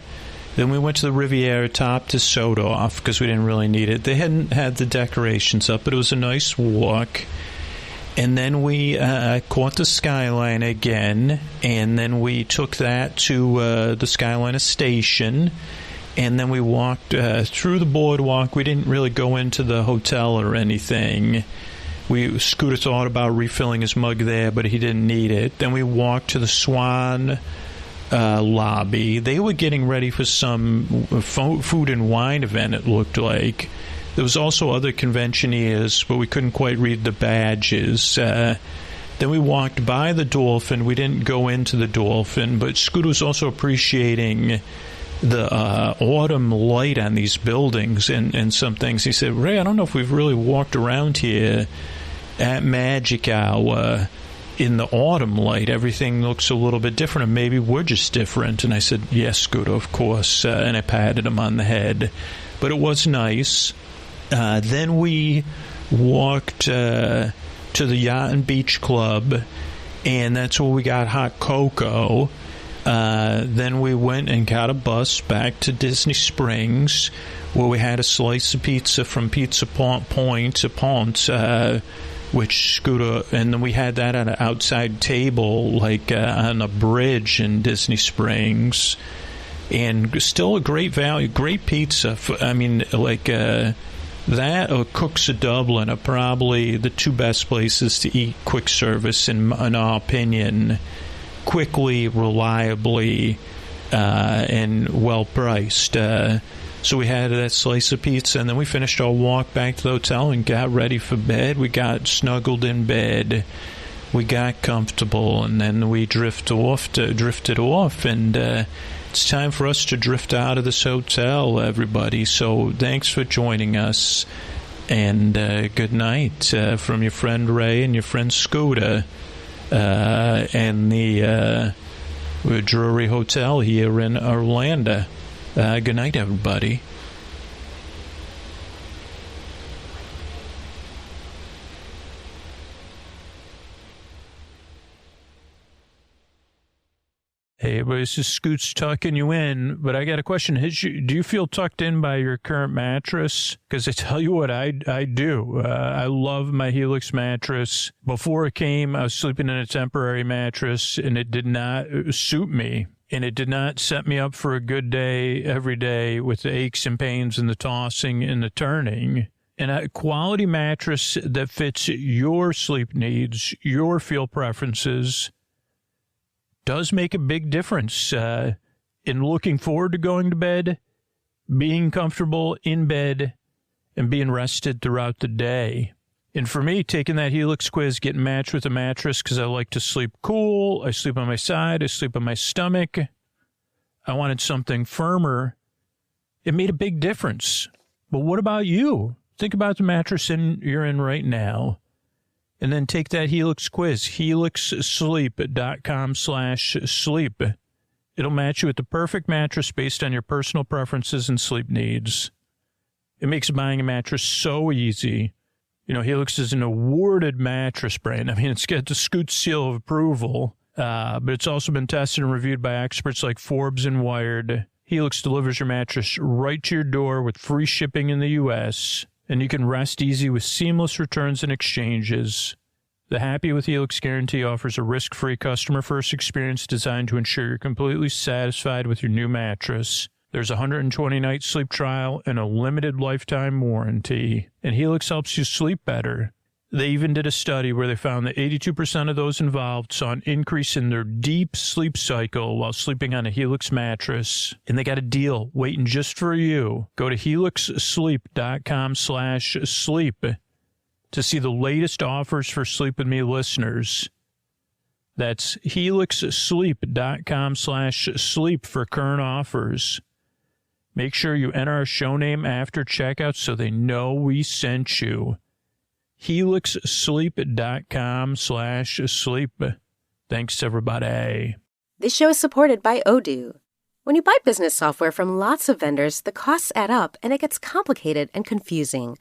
we went to the Riviera, topped the soda off because we didn't really need it. They hadn't had the decorations up, but it was a nice walk. And then we caught the Skyliner again, and then we took that to the Skyliner station, and then we walked through the boardwalk. We didn't really go into the hotel or anything. Scooter thought about refilling his mug there, but he didn't need it. Then we walked to the Swan lobby. They were getting ready for some food and wine event, it looked like. There was also other conventioneers, but we couldn't quite read the badges. Then we walked by the Dolphin. We didn't go into the Dolphin, but Scooter was also appreciating the autumn light on these buildings and some things. He said, Ray, I don't know if we've really walked around here at Magic Hour in the autumn light. Everything looks a little bit different, and maybe we're just different. And I said, yes, Scooter, of course, and I patted him on the head. But it was nice. Then we walked to the Yacht and Beach Club, and that's where we got hot cocoa. Then we went and got a bus back to Disney Springs, where we had a slice of pizza from Pizza Point, which Scooter, and then we had that at an outside table, like on a bridge in Disney Springs, and still a great value, great pizza. That or Cook's of Dublin are probably the two best places to eat quick service, in our opinion. Quickly, reliably, and well-priced. So we had that slice of pizza, and then we finished our walk back to the hotel and got ready for bed. We got snuggled in bed. We got comfortable, and then we drifted off, and it's time for us to drift out of this hotel, everybody. So thanks for joining us, and good night from your friend Ray and your friend Scooter, and the Drury Hotel here in Orlando. Good night, everybody. Hey, everybody, this is Scoots tucking you in, but I got a question. Do you feel tucked in by your current mattress? Because I tell you what, I do. I love my Helix mattress. Before it came, I was sleeping in a temporary mattress, and it did not suit me, and it did not set me up for a good day every day with the aches and pains and the tossing and the turning. And a quality mattress that fits your sleep needs, your feel preferences, does make a big difference in looking forward to going to bed, being comfortable in bed, and being rested throughout the day. And for me, taking that Helix quiz, getting matched with a mattress because I like to sleep cool. I sleep on my side. I sleep on my stomach. I wanted something firmer. It made a big difference. But what about you? Think about the mattress you're in right now. And then take that Helix quiz, helixsleep.com/sleep. It'll match you with the perfect mattress based on your personal preferences and sleep needs. It makes buying a mattress so easy. You know, Helix is an awarded mattress brand. I mean, it's got the Scoot seal of approval, but it's also been tested and reviewed by experts like Forbes and Wired. Helix delivers your mattress right to your door with free shipping in the U.S., and you can rest easy with seamless returns and exchanges. The Happy with Helix guarantee offers a risk-free customer-first experience designed to ensure you're completely satisfied with your new mattress. There's a 120-night sleep trial and a limited lifetime warranty. And Helix helps you sleep better. They even did a study where they found that 82% of those involved saw an increase in their deep sleep cycle while sleeping on a Helix mattress. And they got a deal waiting just for you. Go to helixsleep.com/sleep to see the latest offers for Sleep With Me listeners. That's helixsleep.com/sleep for current offers. Make sure you enter our show name after checkout so they know we sent you. helixsleep.com/sleep. Thanks, everybody. This show is supported by Odoo. When you buy business software from lots of vendors, the costs add up and it gets complicated and confusing.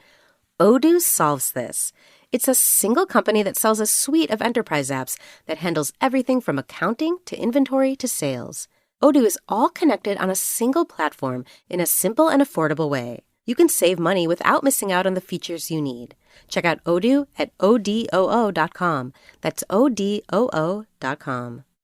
Odoo solves this. It's a single company that sells a suite of enterprise apps that handles everything from accounting to inventory to sales. Odoo is all connected on a single platform in a simple and affordable way. You can save money without missing out on the features you need. Check out Odoo at odoo.com. That's odoo.com.